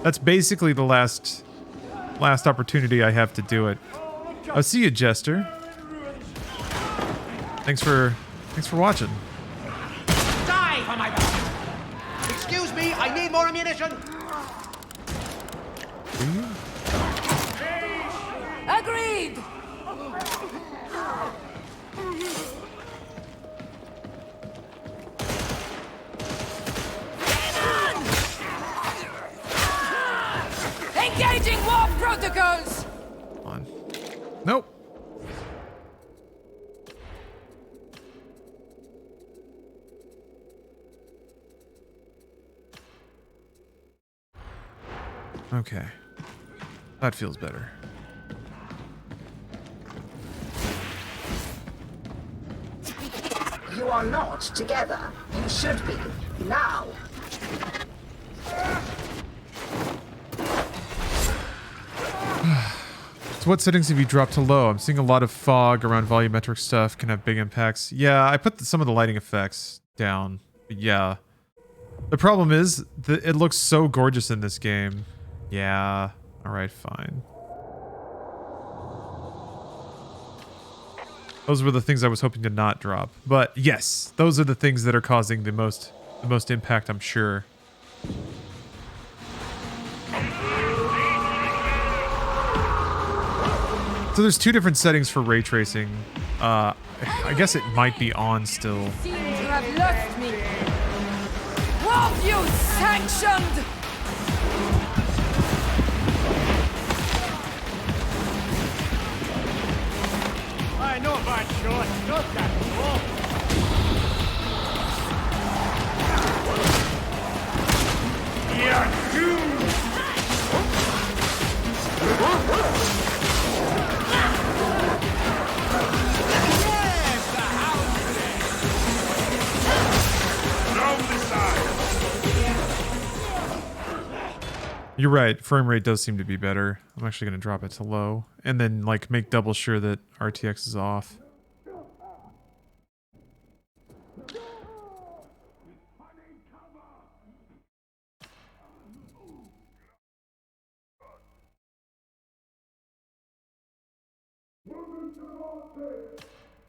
[SPEAKER 2] That's basically the last opportunity I have to do it. I'll see you, Jester. Thanks for watching.
[SPEAKER 12] Die for my back! Excuse me, I need more ammunition!
[SPEAKER 11] Agreed! Engaging warp protocols!
[SPEAKER 2] On. Nope. Okay. That feels better.
[SPEAKER 9] You are not together. You should be. Now.
[SPEAKER 2] So what settings have you dropped to low? I'm seeing a lot of fog around volumetric stuff. Can have big impacts. Yeah, I put some of the lighting effects down. But yeah. The problem is that it looks so gorgeous in this game. Yeah. Alright, fine. Those were the things I was hoping to not drop. But yes, those are the things that are causing the most impact, I'm sure. So there's two different settings for ray tracing. I guess it might be on still.
[SPEAKER 11] Seem to have lost me. Warp you sanctioned!
[SPEAKER 12] I know about short. Not that You're doomed!
[SPEAKER 2] You're right, frame rate does seem to be better. I'm actually going to drop it to low. And then, like, make double sure that RTX is off.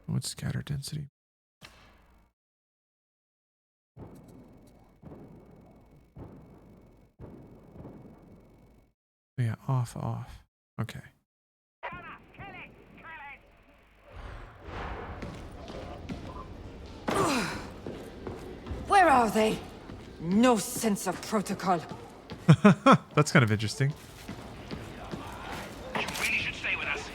[SPEAKER 2] What's scatter density? Yeah, off. Okay.
[SPEAKER 11] Where are they? No sense of protocol.
[SPEAKER 2] That's kind of interesting.
[SPEAKER 12] You really should stay with us.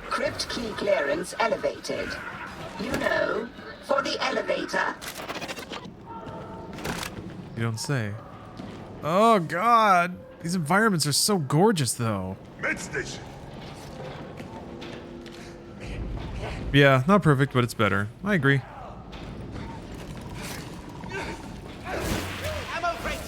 [SPEAKER 9] Crypt key clearance elevated. You know, for the elevator.
[SPEAKER 2] You don't say. Oh god! These environments are so gorgeous though.
[SPEAKER 10] Med station.
[SPEAKER 2] Yeah, not perfect, but it's better. I agree.
[SPEAKER 12] Ammo crate!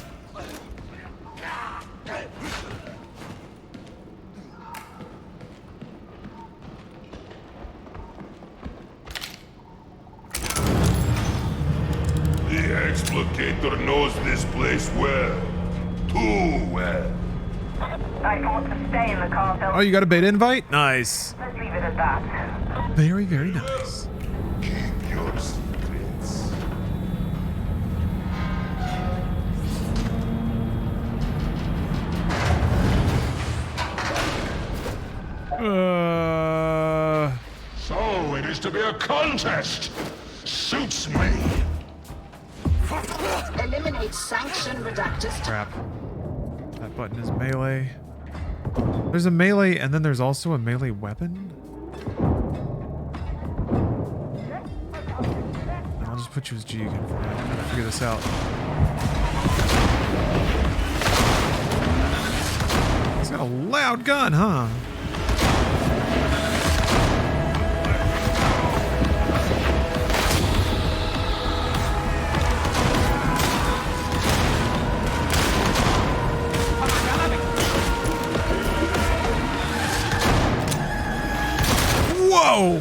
[SPEAKER 10] The Explicator knows this place well. Too well.
[SPEAKER 13] I thought to stay in the castle.
[SPEAKER 2] Oh, you got a beta invite? Nice.
[SPEAKER 13] Let's leave it at that.
[SPEAKER 2] Very, very nice.
[SPEAKER 10] Keep your secrets. So it is to be a contest. Suits me.
[SPEAKER 9] Eliminate sanction reductors.
[SPEAKER 2] Crap. That button is melee. There's a melee, and then there's also a melee weapon? I'll just put you as G again for now. I'm trying to figure this out. He's got a loud gun, huh? Whoa!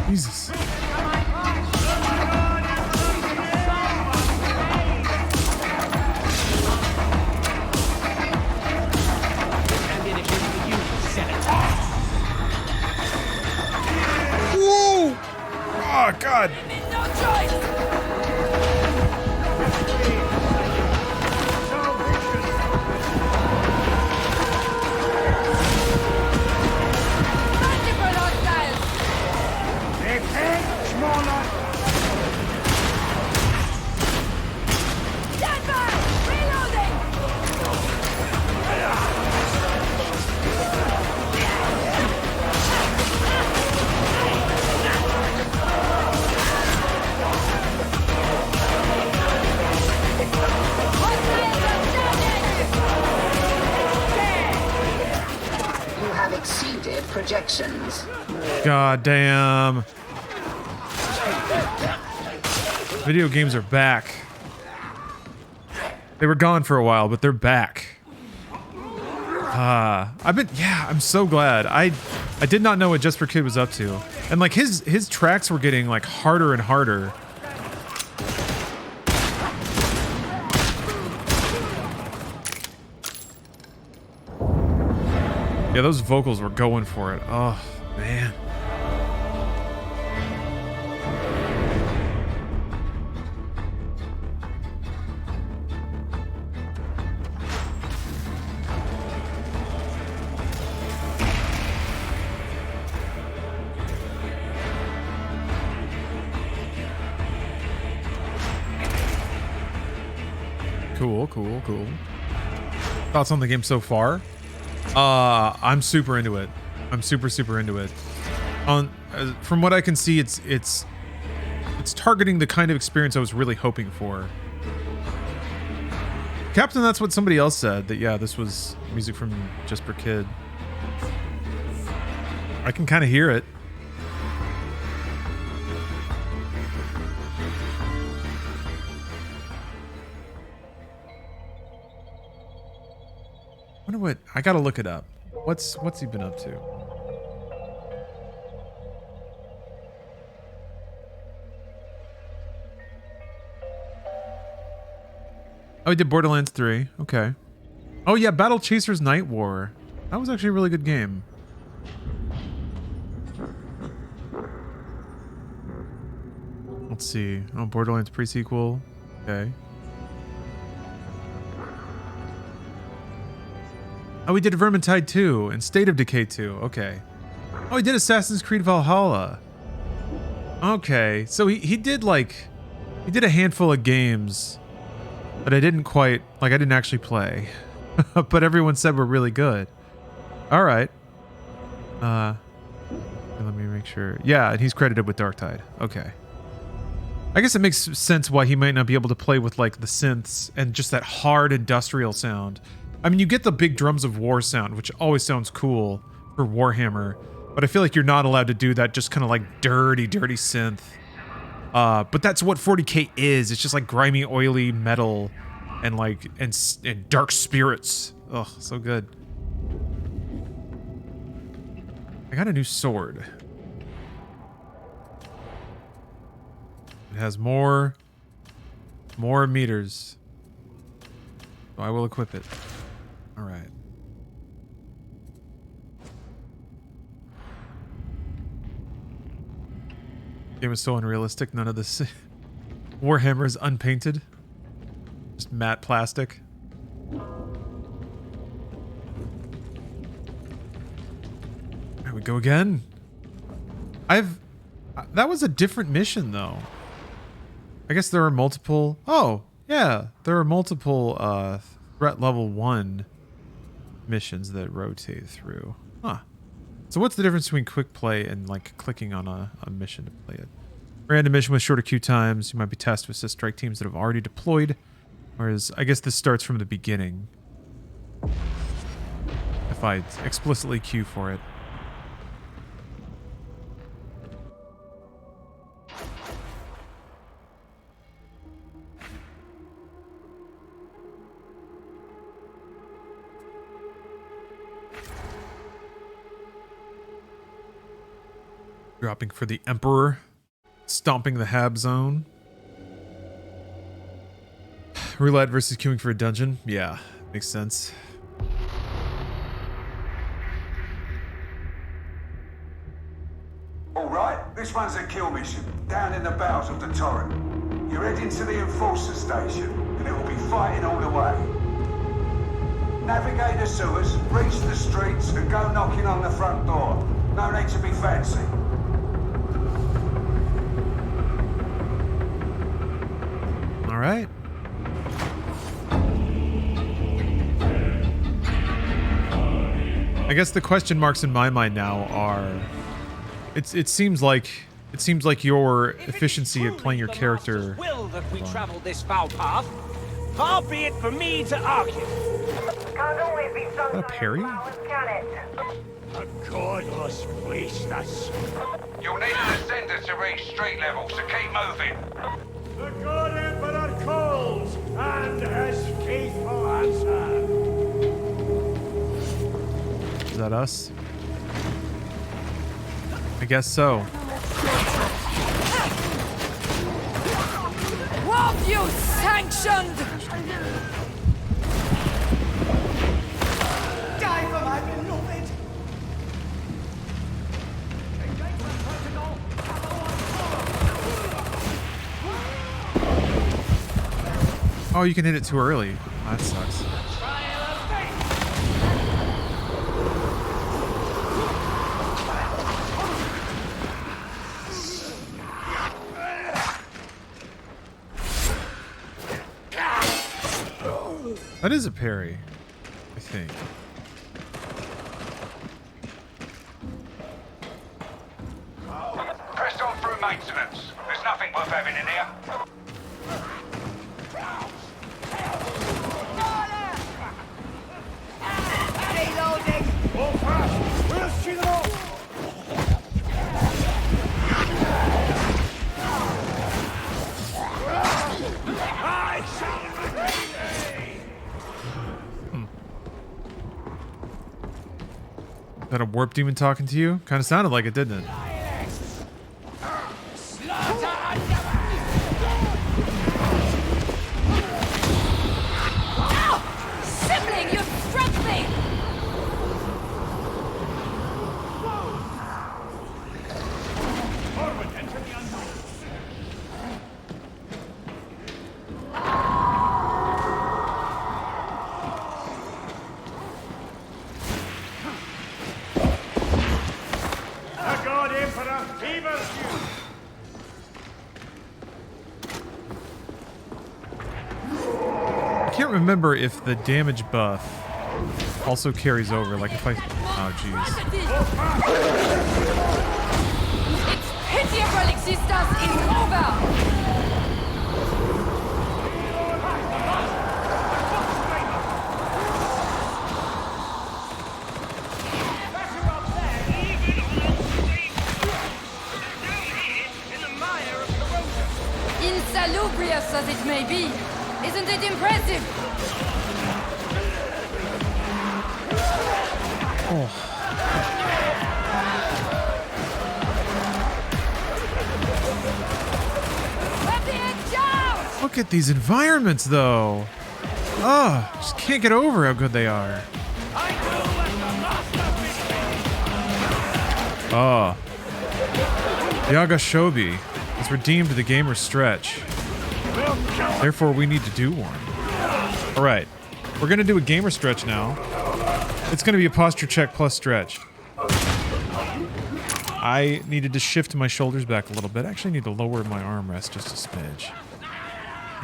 [SPEAKER 2] Jesus. Whoa! Oh, God.
[SPEAKER 9] You have exceeded projections.
[SPEAKER 2] God damn. Video games are back. They were gone for a while, but they're back. I'm so glad. I did not know what Just for Kid was up to. And like his tracks were getting like harder and harder. Yeah, those vocals were going for it. Oh, man. Cool. Thoughts on the game so far? I'm super into it. I'm super into it. From what I can see, it's targeting the kind of experience I was really hoping for. Captain, that's what somebody else said, that yeah, this was music from Just for Kid. I can kind of hear it. Wonder what, I gotta look it up. What's he been up to? Oh, he did Borderlands 3. Okay. Oh yeah, Battle Chasers Night War. That was actually a really good game. Let's see. Oh, Borderlands pre-sequel. Okay. Oh, he did Vermintide 2 and State of Decay 2. Okay. Oh, he did Assassin's Creed Valhalla. Okay. So he did a handful of games that I didn't actually play. But everyone said were really good. All right. Let me make sure. Yeah, and he's credited with Darktide. Okay. I guess it makes sense why he might not be able to play with like the synths and just that hard industrial sound. I mean, you get the big drums of war sound, which always sounds cool for Warhammer, but I feel like you're not allowed to do that just kind of like dirty synth. But that's what 40K is. It's just like grimy, oily metal and like and dark spirits. Oh, so good. I got a new sword. It has more meters. So I will equip it. All right. Game is so unrealistic. None of this Warhammer is unpainted. Just matte plastic. There we go again. That was a different mission though. I guess there are multiple. Oh, yeah. There are multiple threat level 1 missions that rotate through. Huh. So what's the difference between quick play and like clicking on a mission to play it? Random mission with shorter queue times. You might be tasked to assist strike teams that have already deployed. Whereas I guess this starts from the beginning. If I explicitly queue for it. Dropping for the Emperor. Stomping the Hab Zone. Roulette versus queuing for a dungeon. Yeah, makes sense.
[SPEAKER 3] Alright, this one's a kill mission, down in the bowels of the torrent. You're heading to the Enforcer station, and it will be fighting all the way. Navigate the sewers, reach the streets, and go knocking on the front door. No need to be fancy.
[SPEAKER 2] Alright. I guess the question marks in my mind now are... It seems like your efficiency at playing your character.
[SPEAKER 8] Will that we travel this foul path? Far be it for me to argue.
[SPEAKER 13] Can't always be sunshine
[SPEAKER 2] A parry?
[SPEAKER 13] and flowers, can it?
[SPEAKER 8] A godless fleeced us.
[SPEAKER 3] You'll need an ascender to reach street level, so keep moving.
[SPEAKER 8] The God Emperor calls, and has faithful answer.
[SPEAKER 2] Is that us? I guess so.
[SPEAKER 11] What you sanctioned!
[SPEAKER 12] Die for my beloved!
[SPEAKER 2] Oh, you can hit it too early. That sucks. That is a parry, I think.
[SPEAKER 3] Press on through maintenance. There's nothing worth having in here.
[SPEAKER 12] Reloading!
[SPEAKER 8] Go fast! We'll see them all!
[SPEAKER 2] Is that a warp demon talking to you? Kind of sounded like it, didn't it?
[SPEAKER 11] Sibling, you struck me!
[SPEAKER 8] Forward, enter the unknown. The God Emperor favors you.
[SPEAKER 2] I can't remember if the damage buff also carries over. Like if I... Oh, jeez.
[SPEAKER 11] Its pitiable existence is over! Insalubrious as it may be, isn't it impressive?
[SPEAKER 2] Oh. Look at these environments, though. Oh, just can't get over how good they are. Oh. Yagashobi is redeemed to the gamer stretch. Therefore, we need to do one. All right. We're going to do a gamer stretch now. It's going to be a posture check plus stretch. I needed to shift my shoulders back a little bit. I actually need to lower my armrest just a smidge.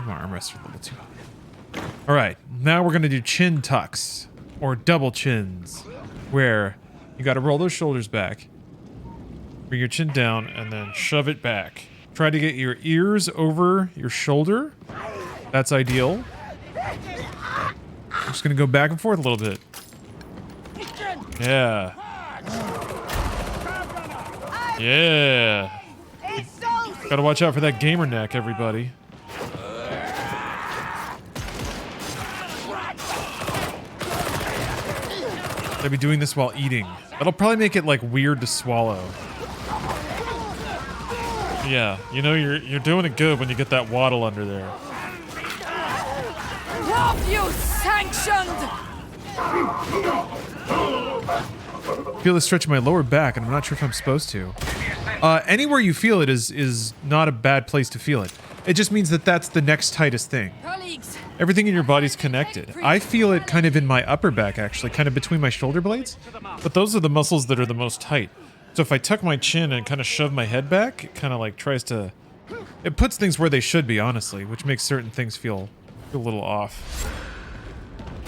[SPEAKER 2] My armrests are a little too high. All right. Now we're going to do chin tucks or double chins, where you got to roll those shoulders back, bring your chin down, and then shove it back. Try to get your ears over your shoulder. That's ideal. I'm just going to go back and forth a little bit. Yeah. Yeah. Gotta watch out for that gamer neck, everybody. I'll be doing this while eating. That'll probably make it like weird to swallow. Yeah, you know you're doing it good when you get that waddle under there.
[SPEAKER 11] Have you sanctioned?
[SPEAKER 2] Feel the stretch in my lower back, and I'm not sure if I'm supposed to. Anywhere you feel it is not a bad place to feel it. It just means that that's the next tightest thing.
[SPEAKER 11] Colleagues.
[SPEAKER 2] Everything in your body's connected. I feel it kind of in my upper back, actually, kind of between my shoulder blades. But those are the muscles that are the most tight. So if I tuck my chin and kind of shove my head back, it kind of like tries to... It puts things where they should be, honestly, which makes certain things feel a little off.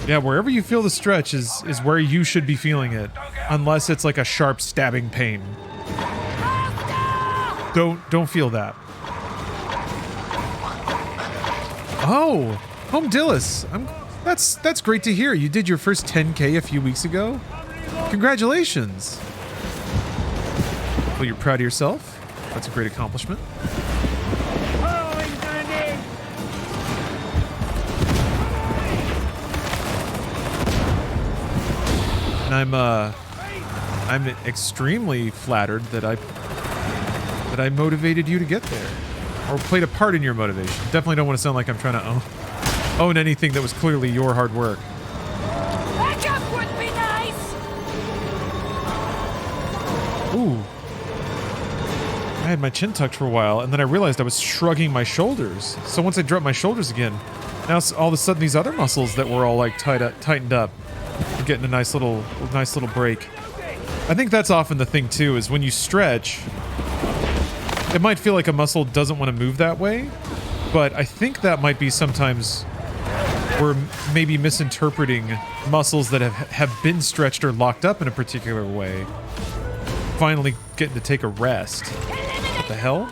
[SPEAKER 2] Yeah, wherever you feel the stretch is where you should be feeling it. Unless it's like a sharp stabbing pain. Don't feel that. Oh, Home Dillis. That's great to hear. You did your first 10K a few weeks ago. Congratulations. Well, you're proud of yourself. That's a great accomplishment. And I'm extremely flattered that I motivated you to get there, or played a part in your motivation. Definitely don't want to sound like I'm trying to own anything that was clearly your hard work.
[SPEAKER 11] Backup would be nice.
[SPEAKER 2] Ooh. I had my chin tucked for a while, and then I realized I was shrugging my shoulders. So once I dropped my shoulders again, now all of a sudden these other muscles that were all like tightened up are getting a nice little break. I think that's often the thing too, is when you stretch, it might feel like a muscle doesn't want to move that way, but I think that might be sometimes we're maybe misinterpreting muscles that have been stretched or locked up in a particular way, finally getting to take a rest. What the hell?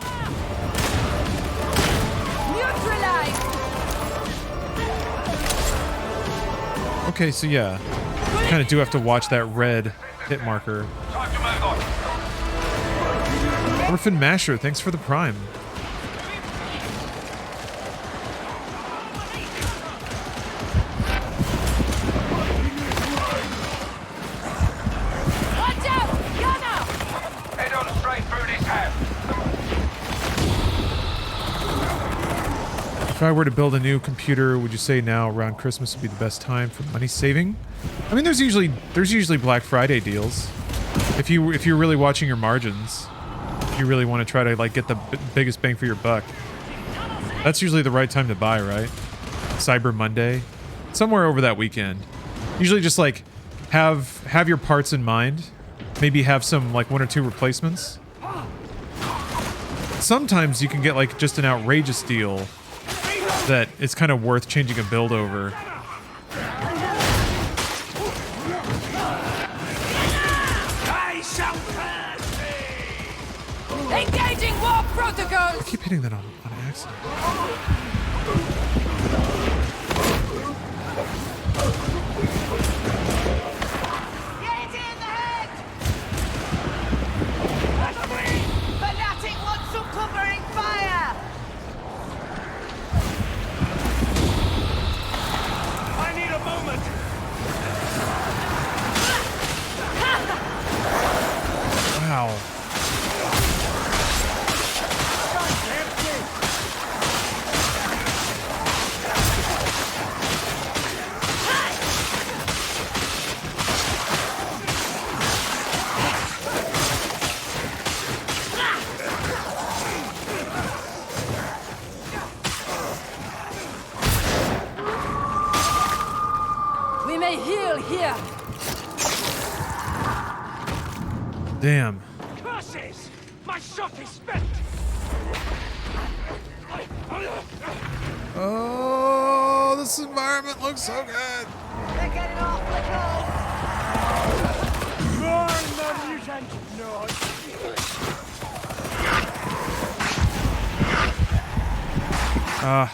[SPEAKER 2] Okay, so yeah, kind of do have to watch that red hit marker. Orphan Masher, thanks for the prime.
[SPEAKER 11] Watch out! Yana!
[SPEAKER 3] Head on straight through this house.
[SPEAKER 2] If I were to build a new computer, would you say now around Christmas would be the best time for money saving? I mean, there's usually Black Friday deals. If you're really watching your margins, if you really want to try to like get the biggest bang for your buck, that's usually the right time to buy, right? Cyber Monday, somewhere over that weekend. Usually just like have your parts in mind, maybe have some like 1 or 2 replacements. Sometimes you can get like just an outrageous deal that it's kind of worth changing a build over.
[SPEAKER 11] Engaging war protocols!
[SPEAKER 2] I keep hitting that on accident.
[SPEAKER 5] Get in the head! Fanatic wants some covering fire!
[SPEAKER 8] I need a moment.
[SPEAKER 2] Wow.
[SPEAKER 11] We may heal here.
[SPEAKER 2] Damn.
[SPEAKER 8] Curses! My shot is spent.
[SPEAKER 2] Oh, this environment looks so good.
[SPEAKER 5] They're getting off the coast!
[SPEAKER 8] Burn the mutant! No.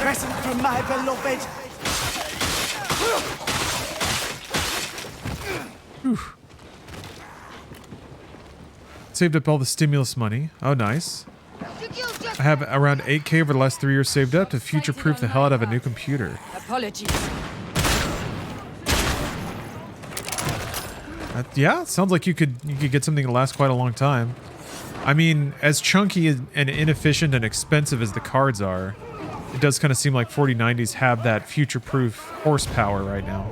[SPEAKER 12] Present from my beloved.
[SPEAKER 2] Saved up all the stimulus money. Oh, nice.
[SPEAKER 5] Did you just
[SPEAKER 2] I have around 8K over the last 3 years saved up to future-proof the hell out of a new computer.
[SPEAKER 11] Apologies.
[SPEAKER 2] Yeah, sounds like you could get something to last quite a long time. I mean, as chunky and inefficient and expensive as the cards are, it does kind of seem like 4090s have that future-proof horsepower right now.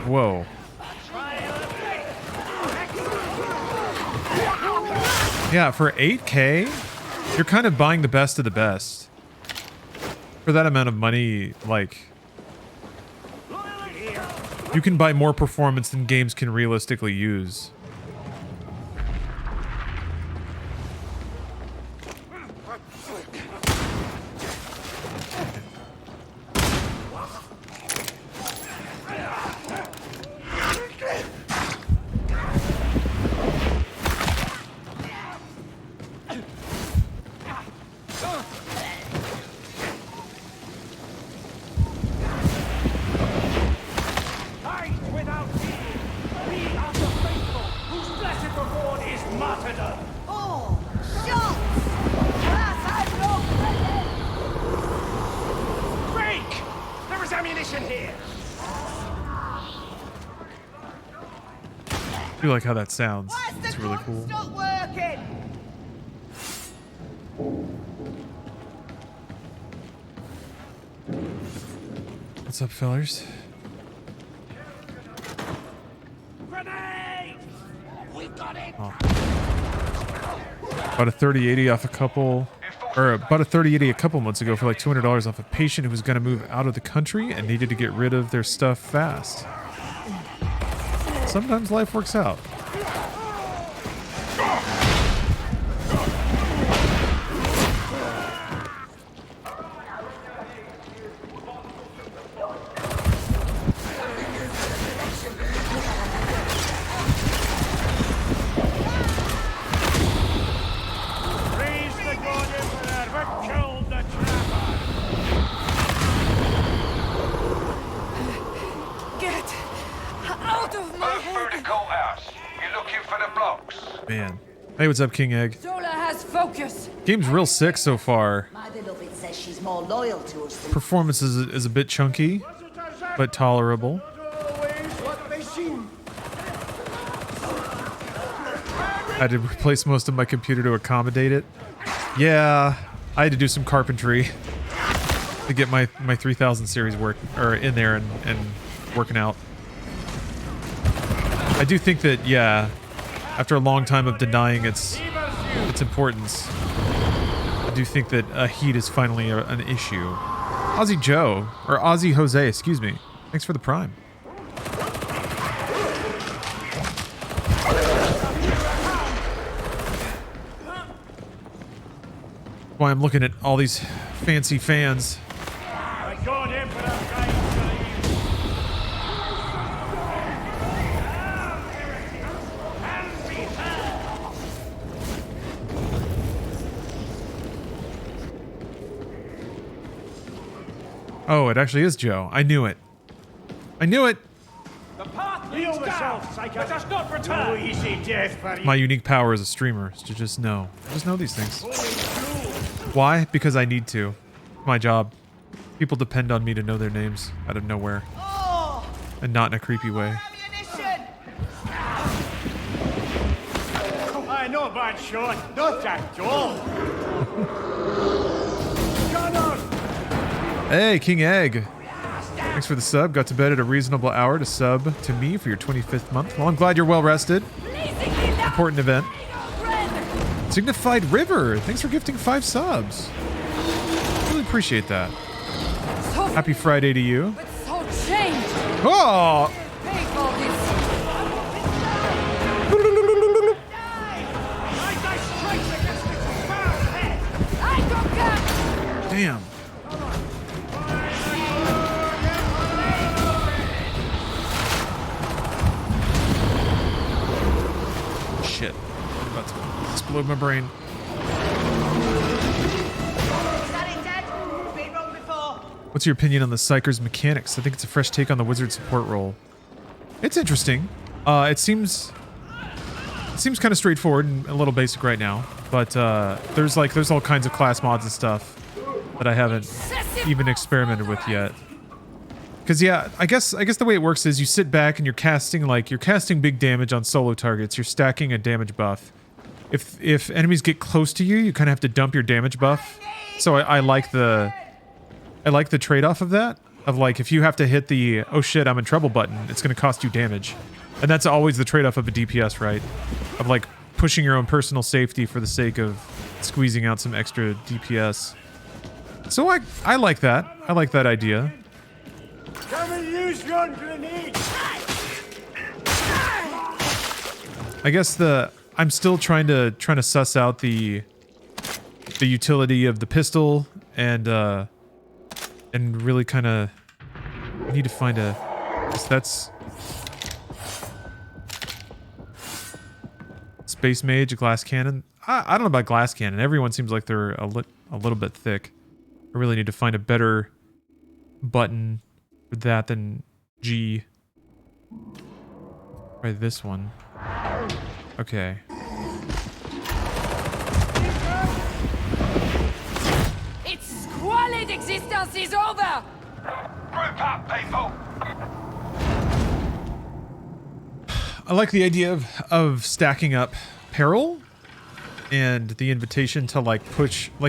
[SPEAKER 2] Whoa. Yeah, for 8K, you're kind of buying the best of the best. For that amount of money, like, you can buy more performance than games can realistically use. I do like how that sounds. It's really cool. What's up, fellers? Oh. Bought a 3080 off a couple, or bought a 3080 a couple months ago for like $200 off a patient who was going to move out of the country and needed to get rid of their stuff fast. Sometimes life works out. Man. Hey, what's up, King Egg?
[SPEAKER 11] Zola has focus.
[SPEAKER 2] Game's real sick so far.
[SPEAKER 5] My beloved says she's more loyal to us than...
[SPEAKER 2] Performance is a bit chunky, but tolerable. I had to replace most of my computer to accommodate it. Yeah, I had to do some carpentry to get my 3000 series work in there and working out. I do think that, yeah, after a long time of denying its importance, I do think that heat is finally an issue. Aussie Joe, or Aussie Jose, excuse me. Thanks for the prime. Why I'm looking at all these fancy fans. Oh, it actually is Joe. I knew it. I knew it!
[SPEAKER 8] The path leads down. Let us not return. No easy death for you.
[SPEAKER 2] My unique power as a streamer is to just know. Just know these things. Why? Because I need to. My job. People depend on me to know their names out of nowhere. And not in a creepy way.
[SPEAKER 8] I know bad shot. Not at all.
[SPEAKER 2] Hey, King Egg. Thanks for the sub. Got to bed at a reasonable hour to sub to me for your 25th month. Well, I'm glad you're well rested. Important event. Signified River. Thanks for gifting 5 subs. Really appreciate that. Happy Friday to you. Oh! Damn. Shit. I'm about to explode my brain. What's your opinion on the Psyker's mechanics? I think it's a fresh take on the wizard support role. It's interesting. It seems seems kind of straightforward and a little basic right now, but there's all kinds of class mods and stuff that I haven't even experimented with yet. Because yeah, I guess the way it works is you sit back and you're casting big damage on solo targets. You're stacking a damage buff. If enemies get close to you, you kind of have to dump your damage buff. So I like the trade-off of that. Of like, if you have to hit the "oh shit, I'm in trouble" button, it's going to cost you damage. And that's always the trade-off of a DPS, right? Of like pushing your own personal safety for the sake of squeezing out some extra DPS. So I like that. I like that idea.
[SPEAKER 8] Come and use your grenade.
[SPEAKER 2] I guess I'm still trying to suss out the utility of the pistol and really kind of need to find a. That's Space Mage, a glass cannon. I don't know about glass cannon. Everyone seems like they're a little bit thick. I really need to find a better button for that than G. Try this one. Okay.
[SPEAKER 11] Its squalid existence is over!
[SPEAKER 3] Group up, people!
[SPEAKER 2] I like the idea of stacking up peril and the invitation to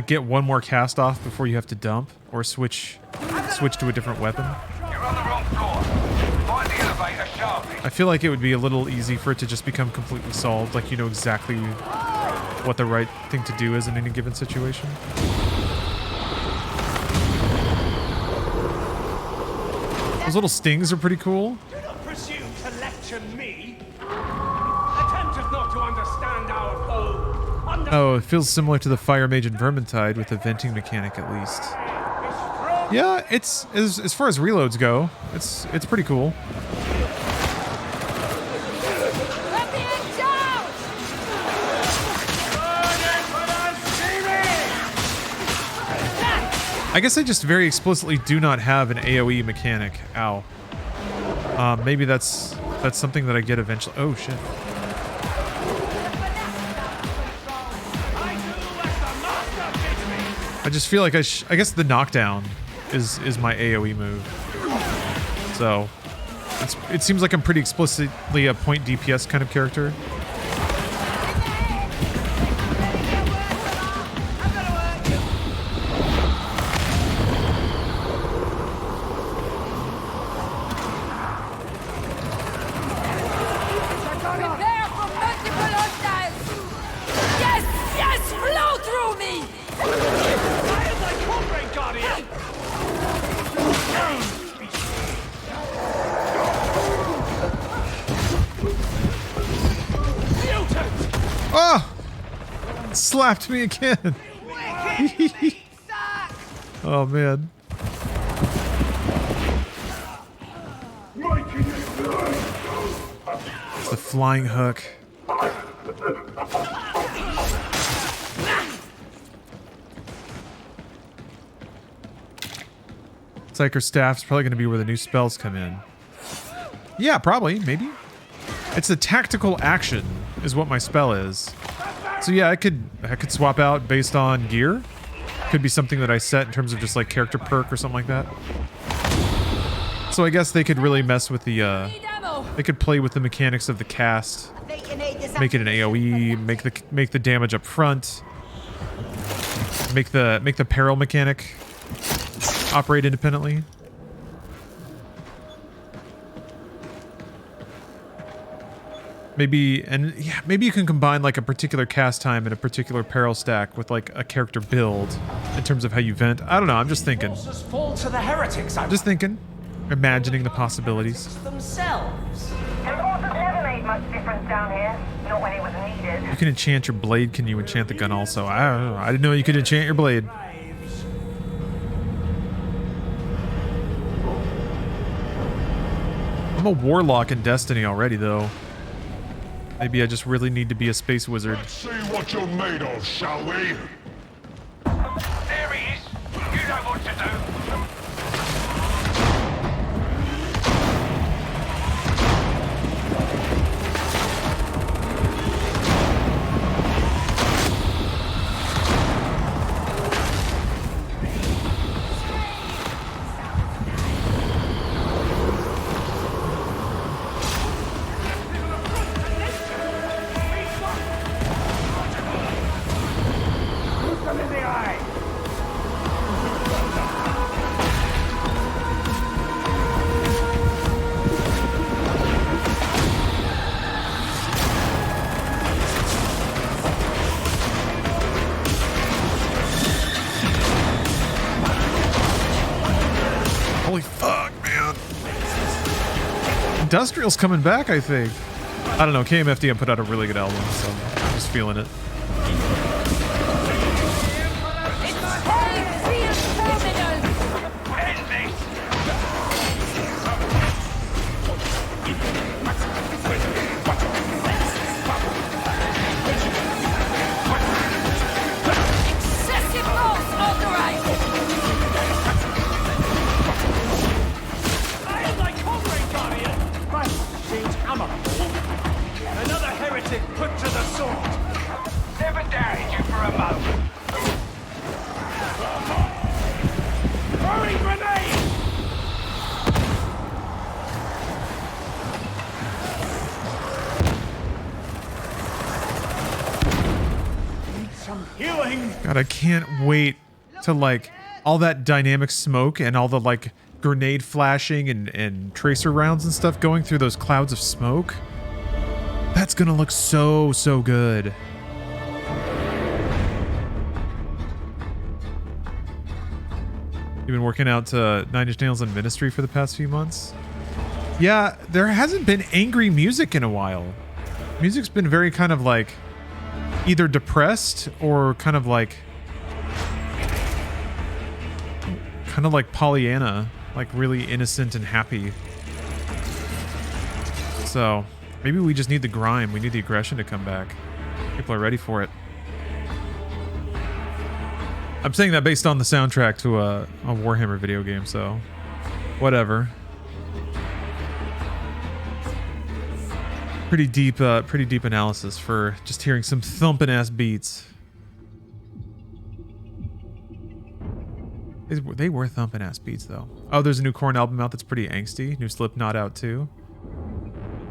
[SPEAKER 2] get one more cast off before you have to dump or switch to a different weapon.
[SPEAKER 3] You're on the wrong floor. Find the elevator sharply.
[SPEAKER 2] I feel like it would be a little easy for it to just become completely solved, like you know exactly what the right thing to do is in any given situation. Those little stings are pretty cool.
[SPEAKER 8] Do not presume to lecture me. Attempted not to understand our foe.
[SPEAKER 2] Oh, it feels similar to the Fire Mage and Vermintide with the venting mechanic at least. Yeah, it's as far as reloads go, it's pretty cool. I guess I just very explicitly do not have an AoE mechanic. Ow. Maybe that's something that I get eventually. Oh shit. I just feel like I guess the knockdown is my AoE move. So it seems like I'm pretty explicitly a point DPS kind of character. Slapped me again. Oh man. It's the flying hook. Psyker Staff's probably going to be where the new spells come in. Yeah, probably, maybe. It's a tactical action is what my spell is. So yeah, I could swap out based on gear. Could be something that I set in terms of just like character perk or something like that. So I guess they could really mess with the they could play with the mechanics of the cast. Make it an AoE, make the damage up front. Make the peril mechanic operate independently. Maybe, and yeah, maybe you can combine like a particular cast time and a particular peril stack with like a character build in terms of how you vent. I don't know, I'm just thinking.
[SPEAKER 12] Fall to the heretics,
[SPEAKER 2] Just thinking. Imagining the possibilities.
[SPEAKER 12] themselves.
[SPEAKER 13] Enforcers never made much difference down here. Not when it was needed.
[SPEAKER 2] You can enchant your blade, can you enchant the gun also? I don't know. I didn't know you could enchant your blade. I'm a warlock in Destiny already though. Maybe I just really need to be a space wizard.
[SPEAKER 10] Let's see what you're made of, shall we?
[SPEAKER 3] There he is. You know what to do.
[SPEAKER 2] industrial's coming back, I think. I don't know. KMFDM put out a really good album, so I'm just feeling it.
[SPEAKER 8] Another heretic put to the sword. Never doubted you for a moment. Throwing grenade! Need some healing.
[SPEAKER 2] God, I can't wait to like all that dynamic smoke and all the like grenade flashing and tracer rounds and stuff going through those clouds of smoke. That's gonna look so good. You've been working out to Nine Inch Nails and Ministry for the past few months? Yeah, there hasn't been angry music in a while. Music's been very kind of like either depressed or kind of like Pollyanna, like really innocent and happy. So maybe we just need the grime. We need the aggression to come back. People are ready for it. I'm saying that based on the soundtrack to a Warhammer video game, so whatever. Pretty deep analysis for just hearing some thumping ass beats. They were thumping ass beats though. Oh, there's a new Korn album out that's pretty angsty. New Slipknot out too.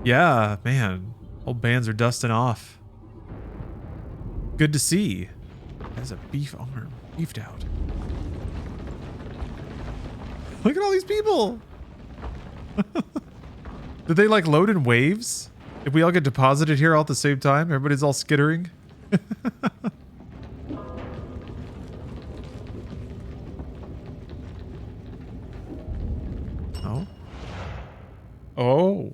[SPEAKER 2] Yeah, man. Old bands are dusting off. Good to see. That's a beef arm. Beefed out. Look at all these people. Did they like load in waves? If we all get deposited here all at the same time, everybody's all skittering. Oh. Oh.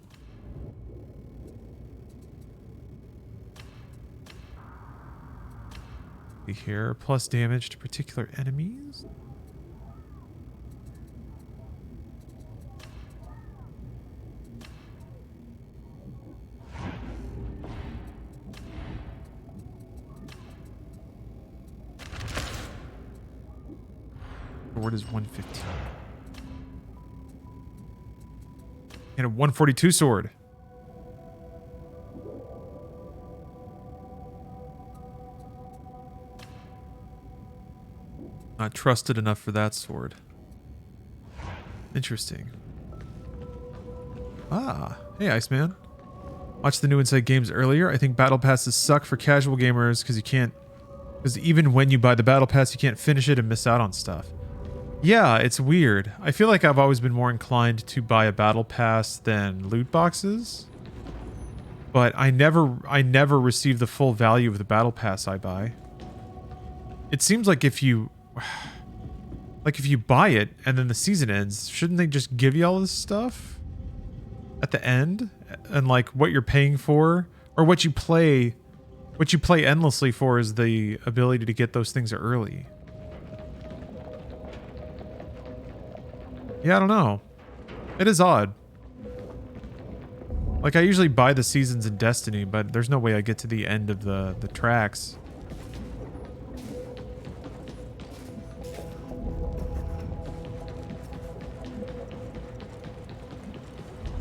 [SPEAKER 2] Here, plus damage to particular enemies. Sword is 115. And a 142 sword. Not trusted enough for that sword. Interesting. Ah, hey Iceman. Watched the new Inside Games earlier. I think battle passes suck for casual gamers because even when you buy the battle pass, you can't finish it and miss out on stuff. Yeah, it's weird. I feel like I've always been more inclined to buy a battle pass than loot boxes. But I never receive the full value of the battle pass I buy. It seems like if you buy it and then the season ends, shouldn't they just give you all this stuff at the end? And like what you're paying for or what you play endlessly for is the ability to get those things early. Yeah, I don't know. It is odd. Like I usually buy the seasons in Destiny, but there's no way I get to the end of the tracks.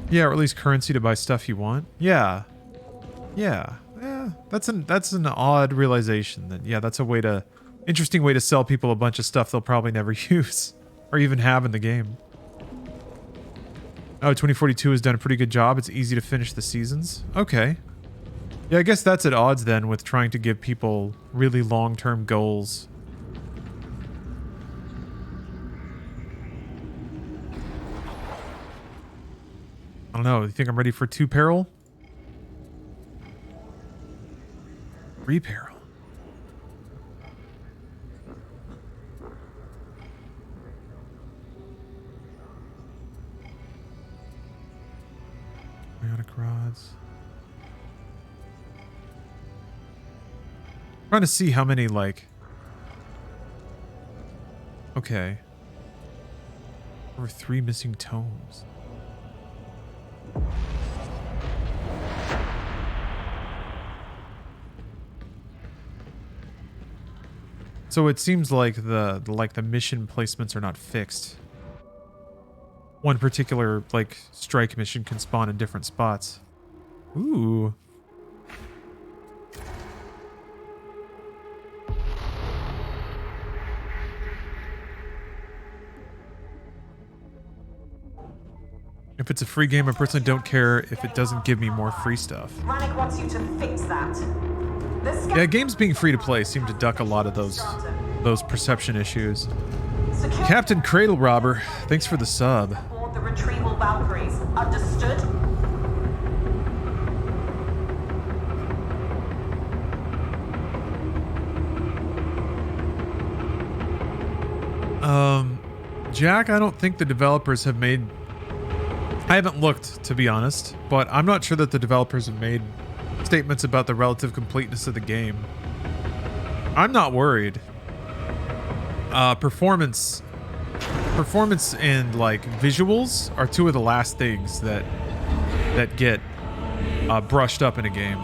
[SPEAKER 2] Yeah, or at least currency to buy stuff you want. Yeah. Yeah. Yeah. That's an odd realization that, yeah, that's interesting way to sell people a bunch of stuff they'll probably never use or even have in the game. Oh, 2042 has done a pretty good job. It's easy to finish the seasons. Okay. Yeah, I guess that's at odds then with trying to give people really long-term goals. I don't know. You think I'm ready for 2 peril? 3 peril. rods. Trying to see how many, like... Okay. Over 3 missing tomes. So it seems like the mission placements are not fixed. One particular like strike mission can spawn in different spots. Ooh. If it's a free game, I personally don't care if it doesn't give me more free stuff.
[SPEAKER 14] Rannick wants you to fix that.
[SPEAKER 2] Yeah, games being free to play seem to duck a lot of those perception issues. Captain Cradle Robber, thanks for the sub.
[SPEAKER 14] Board the retrieval Valkyries. Understood?
[SPEAKER 2] Jack, I don't think the developers have made... I haven't looked, to be honest, but I'm not sure that the developers have made statements about the relative completeness of the game. I'm not worried. Performance and like visuals are two of the last things that get brushed up in a game,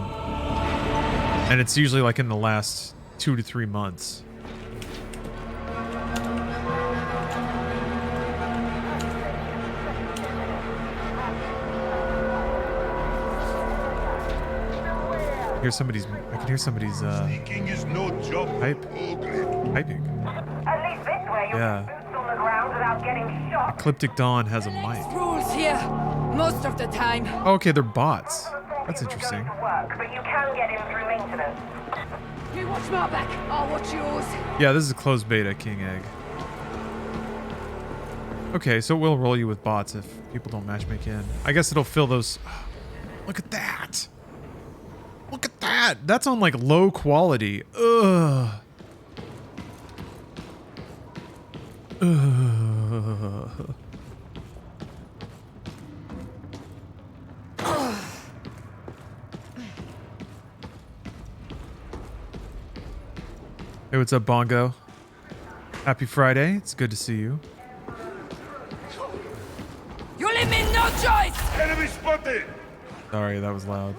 [SPEAKER 2] and it's usually like in the last 2 to 3 months. I can hear somebody's
[SPEAKER 10] Speaking is no job.
[SPEAKER 2] piping.
[SPEAKER 13] At least this way you'll
[SPEAKER 2] Yeah.
[SPEAKER 13] get boots on the ground without getting shot.
[SPEAKER 2] Ecliptic Dawn has a mic.
[SPEAKER 11] Rules here, most of the time.
[SPEAKER 2] Oh, okay, they're bots. That's interesting.
[SPEAKER 13] Work, but you can get in through maintenance.
[SPEAKER 11] You watch my back, I'll watch yours.
[SPEAKER 2] Yeah, this is a closed beta, King Egg. Okay, so we'll roll you with bots if people don't matchmake in. I guess it'll fill those... Look at that! Look at that! That's on, like, low quality. Ugh. Ugh. Hey, what's up, Bongo? Happy Friday. It's good to see you.
[SPEAKER 11] You leave me no choice!
[SPEAKER 10] Enemy spotted!
[SPEAKER 2] Sorry, that was loud.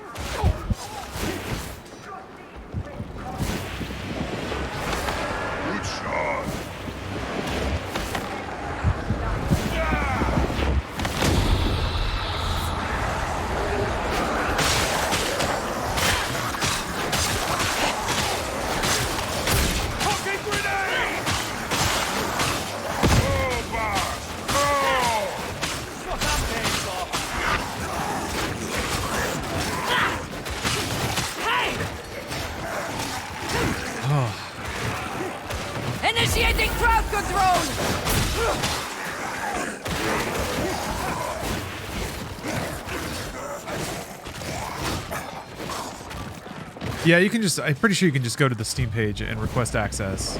[SPEAKER 10] Good shot.
[SPEAKER 8] Fucking grenade!
[SPEAKER 10] Oh, boss! Oh!
[SPEAKER 8] What I'm paying for.
[SPEAKER 2] Oh.
[SPEAKER 11] Initiating crowd control!
[SPEAKER 2] Yeah, you can just... I'm pretty sure you can just go to the Steam page and request access.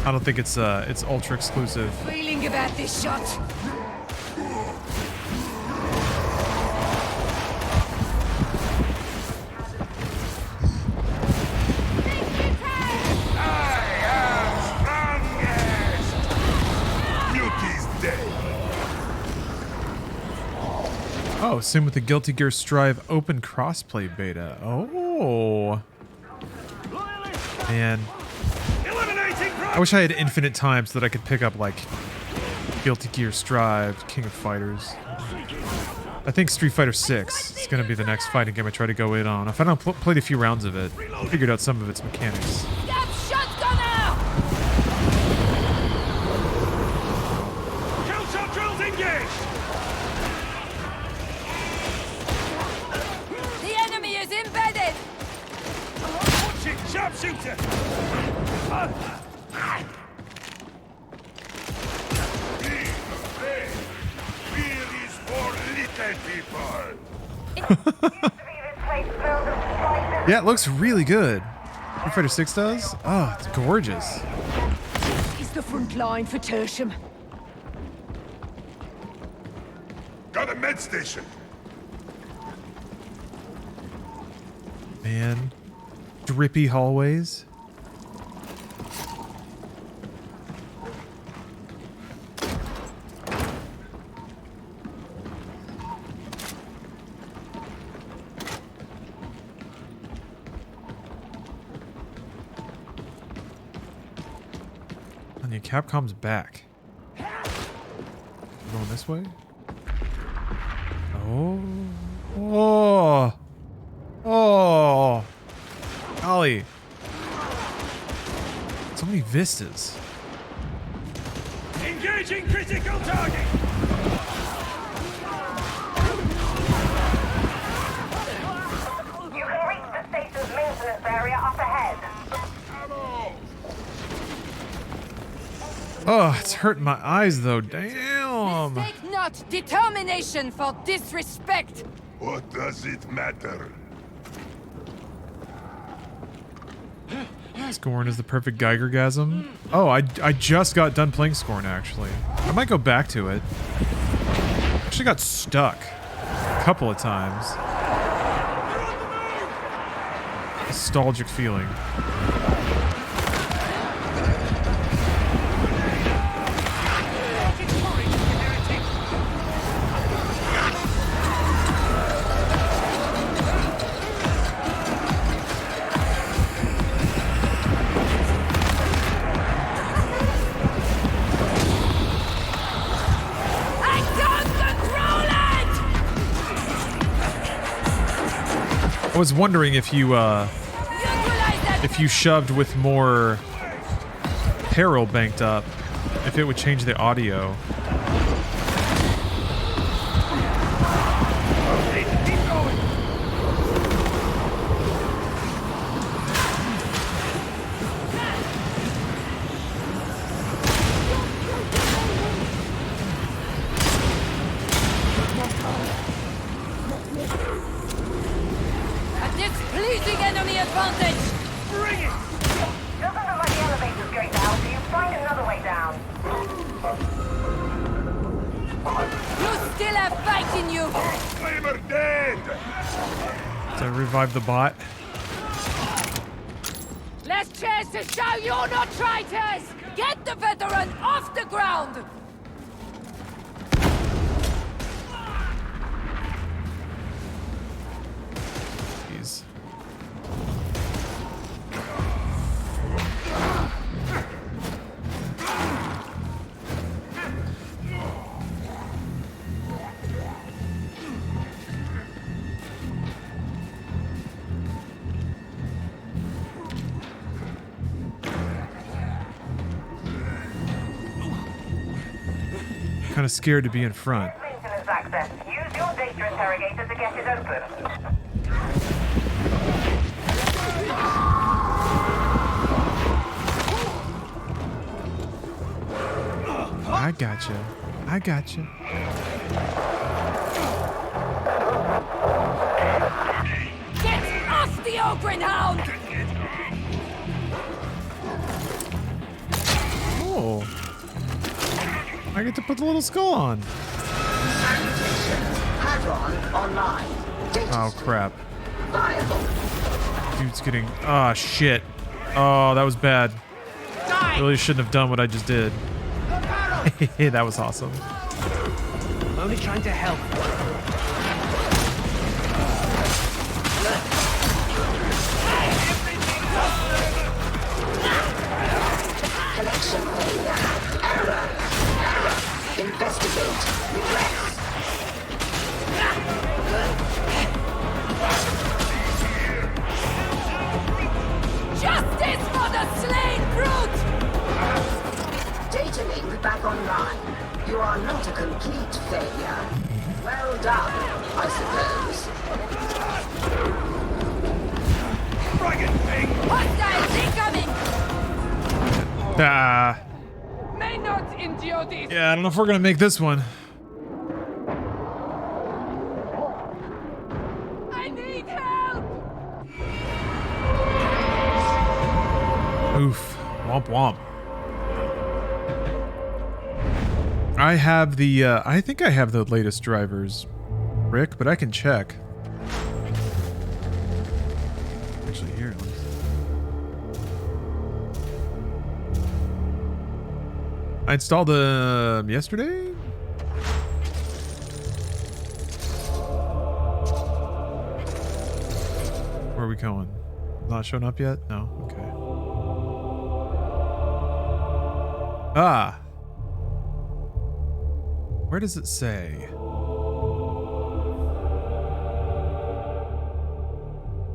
[SPEAKER 2] I don't think it's ultra exclusive.
[SPEAKER 11] Feeling about this shot.
[SPEAKER 2] Oh, same with the Guilty Gear Strive open crossplay beta. Oh. Man. I wish I had infinite time so that I could pick up, like, Guilty Gear Strive, King of Fighters. I think Street Fighter 6 is going to be the next fighting game I try to go in on. If I don't played a few rounds of it, I figured out some of its mechanics.
[SPEAKER 8] Counter drills engaged!
[SPEAKER 11] The enemy is embedded!
[SPEAKER 8] Watch it, sharpshooter!
[SPEAKER 10] Fear is for little people.
[SPEAKER 2] Yeah, it looks really good. Street Fighter 6 does? Oh, it's gorgeous.
[SPEAKER 11] Is the front line for Tertium.
[SPEAKER 10] Got a med station.
[SPEAKER 2] Man. Drippy hallways. Anya, Capcom's back. Going this way? Oh. Oh. Oh. Golly. So many vistas.
[SPEAKER 8] Engaging critical target!
[SPEAKER 13] You can reach the station's maintenance area up ahead.
[SPEAKER 2] Oh, it's hurting my eyes though. Damn.
[SPEAKER 11] Mistake not determination for disrespect.
[SPEAKER 10] What does it matter?
[SPEAKER 2] Scorn is the perfect Geigergasm. Oh, I just got done playing Scorn actually. I might go back to it. Actually got stuck a couple of times. Nostalgic feeling. I was wondering if you shoved with more peril banked up, if it would change the audio. Revive the bot.
[SPEAKER 11] Last chance to show you're not traitors! Get the veteran off the ground!
[SPEAKER 2] Jeez. Kind of scared to be in front.
[SPEAKER 13] Maintenance access. Use your data interrogator to get it open.
[SPEAKER 2] I gotcha. I gotcha.
[SPEAKER 11] Get off the Ogren Hound!
[SPEAKER 2] Oh. I get to put the little skull on.
[SPEAKER 9] Online.
[SPEAKER 2] Oh crap. Dude's getting. Ah, shit. Oh, that was bad. Really shouldn't have done what I just did. That was awesome.
[SPEAKER 12] I'm only trying to help.
[SPEAKER 9] Connection failure. Error. Investigate. Regress.
[SPEAKER 11] Justice for the slain brute!
[SPEAKER 9] Data link back online. You are not a complete failure. Well done, I suppose.
[SPEAKER 11] Hostiles incoming!
[SPEAKER 2] Ah.
[SPEAKER 11] May not endure this.
[SPEAKER 2] Yeah, I don't know if we're gonna make this one.
[SPEAKER 11] I need help!
[SPEAKER 2] Oof. Womp womp. I have the, I think I have the latest drivers, Rick, but I can check. I installed them yesterday. Where are we going? Not showing up yet? No. Okay. Ah. Where does it say?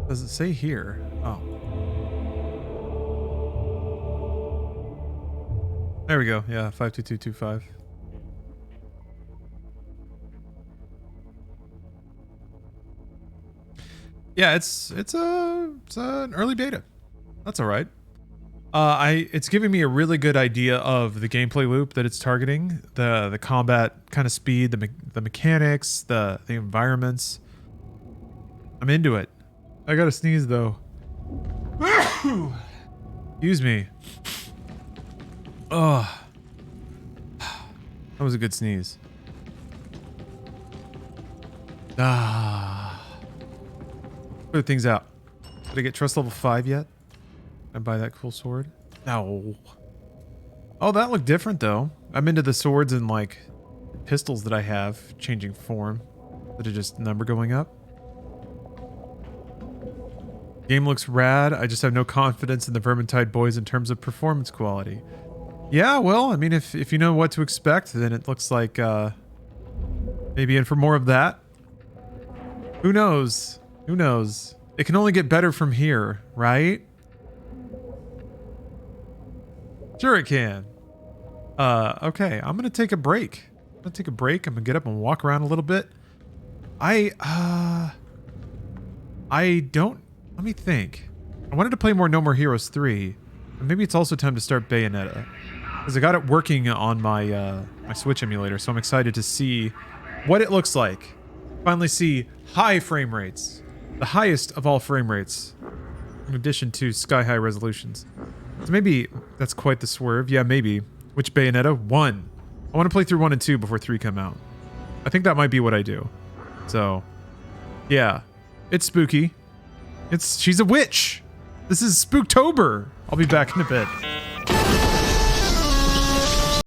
[SPEAKER 2] Does it say here? Oh. There we go. Yeah, 52225. Yeah, it's an early beta. That's all right. It's giving me a really good idea of the gameplay loop that it's targeting, the combat kind of speed, the mechanics, the environments. I'm into it. I gotta sneeze though. Excuse me. Oh, that was a good sneeze. Ah, put things out. Did I get trust level 5 yet? Did I buy that cool sword? No. Oh, that looked different though. I'm into the swords and like pistols that I have changing form. That are just number going up. Game looks rad. I just have no confidence in the Vermintide boys in terms of performance quality. Yeah, well, I mean, if you know what to expect, then it looks like maybe in for more of that. Who knows? Who knows? It can only get better from here, right? Sure it can. Okay, I'm gonna take a break. I'm gonna get up and walk around a little bit. I don't... Let me think. I wanted to play more No More Heroes 3. But maybe it's also time to start Bayonetta. Because I got it working on my my Switch emulator, so I'm excited to see what it looks like. Finally see high frame rates. The highest of all frame rates. In addition to sky-high resolutions. So maybe that's quite the swerve. Yeah, maybe. Which Bayonetta? 1. I want to play through 1 and 2 before 3 come out. I think that might be what I do. So, yeah. It's spooky. She's a witch. This is Spooktober. I'll be back in a bit.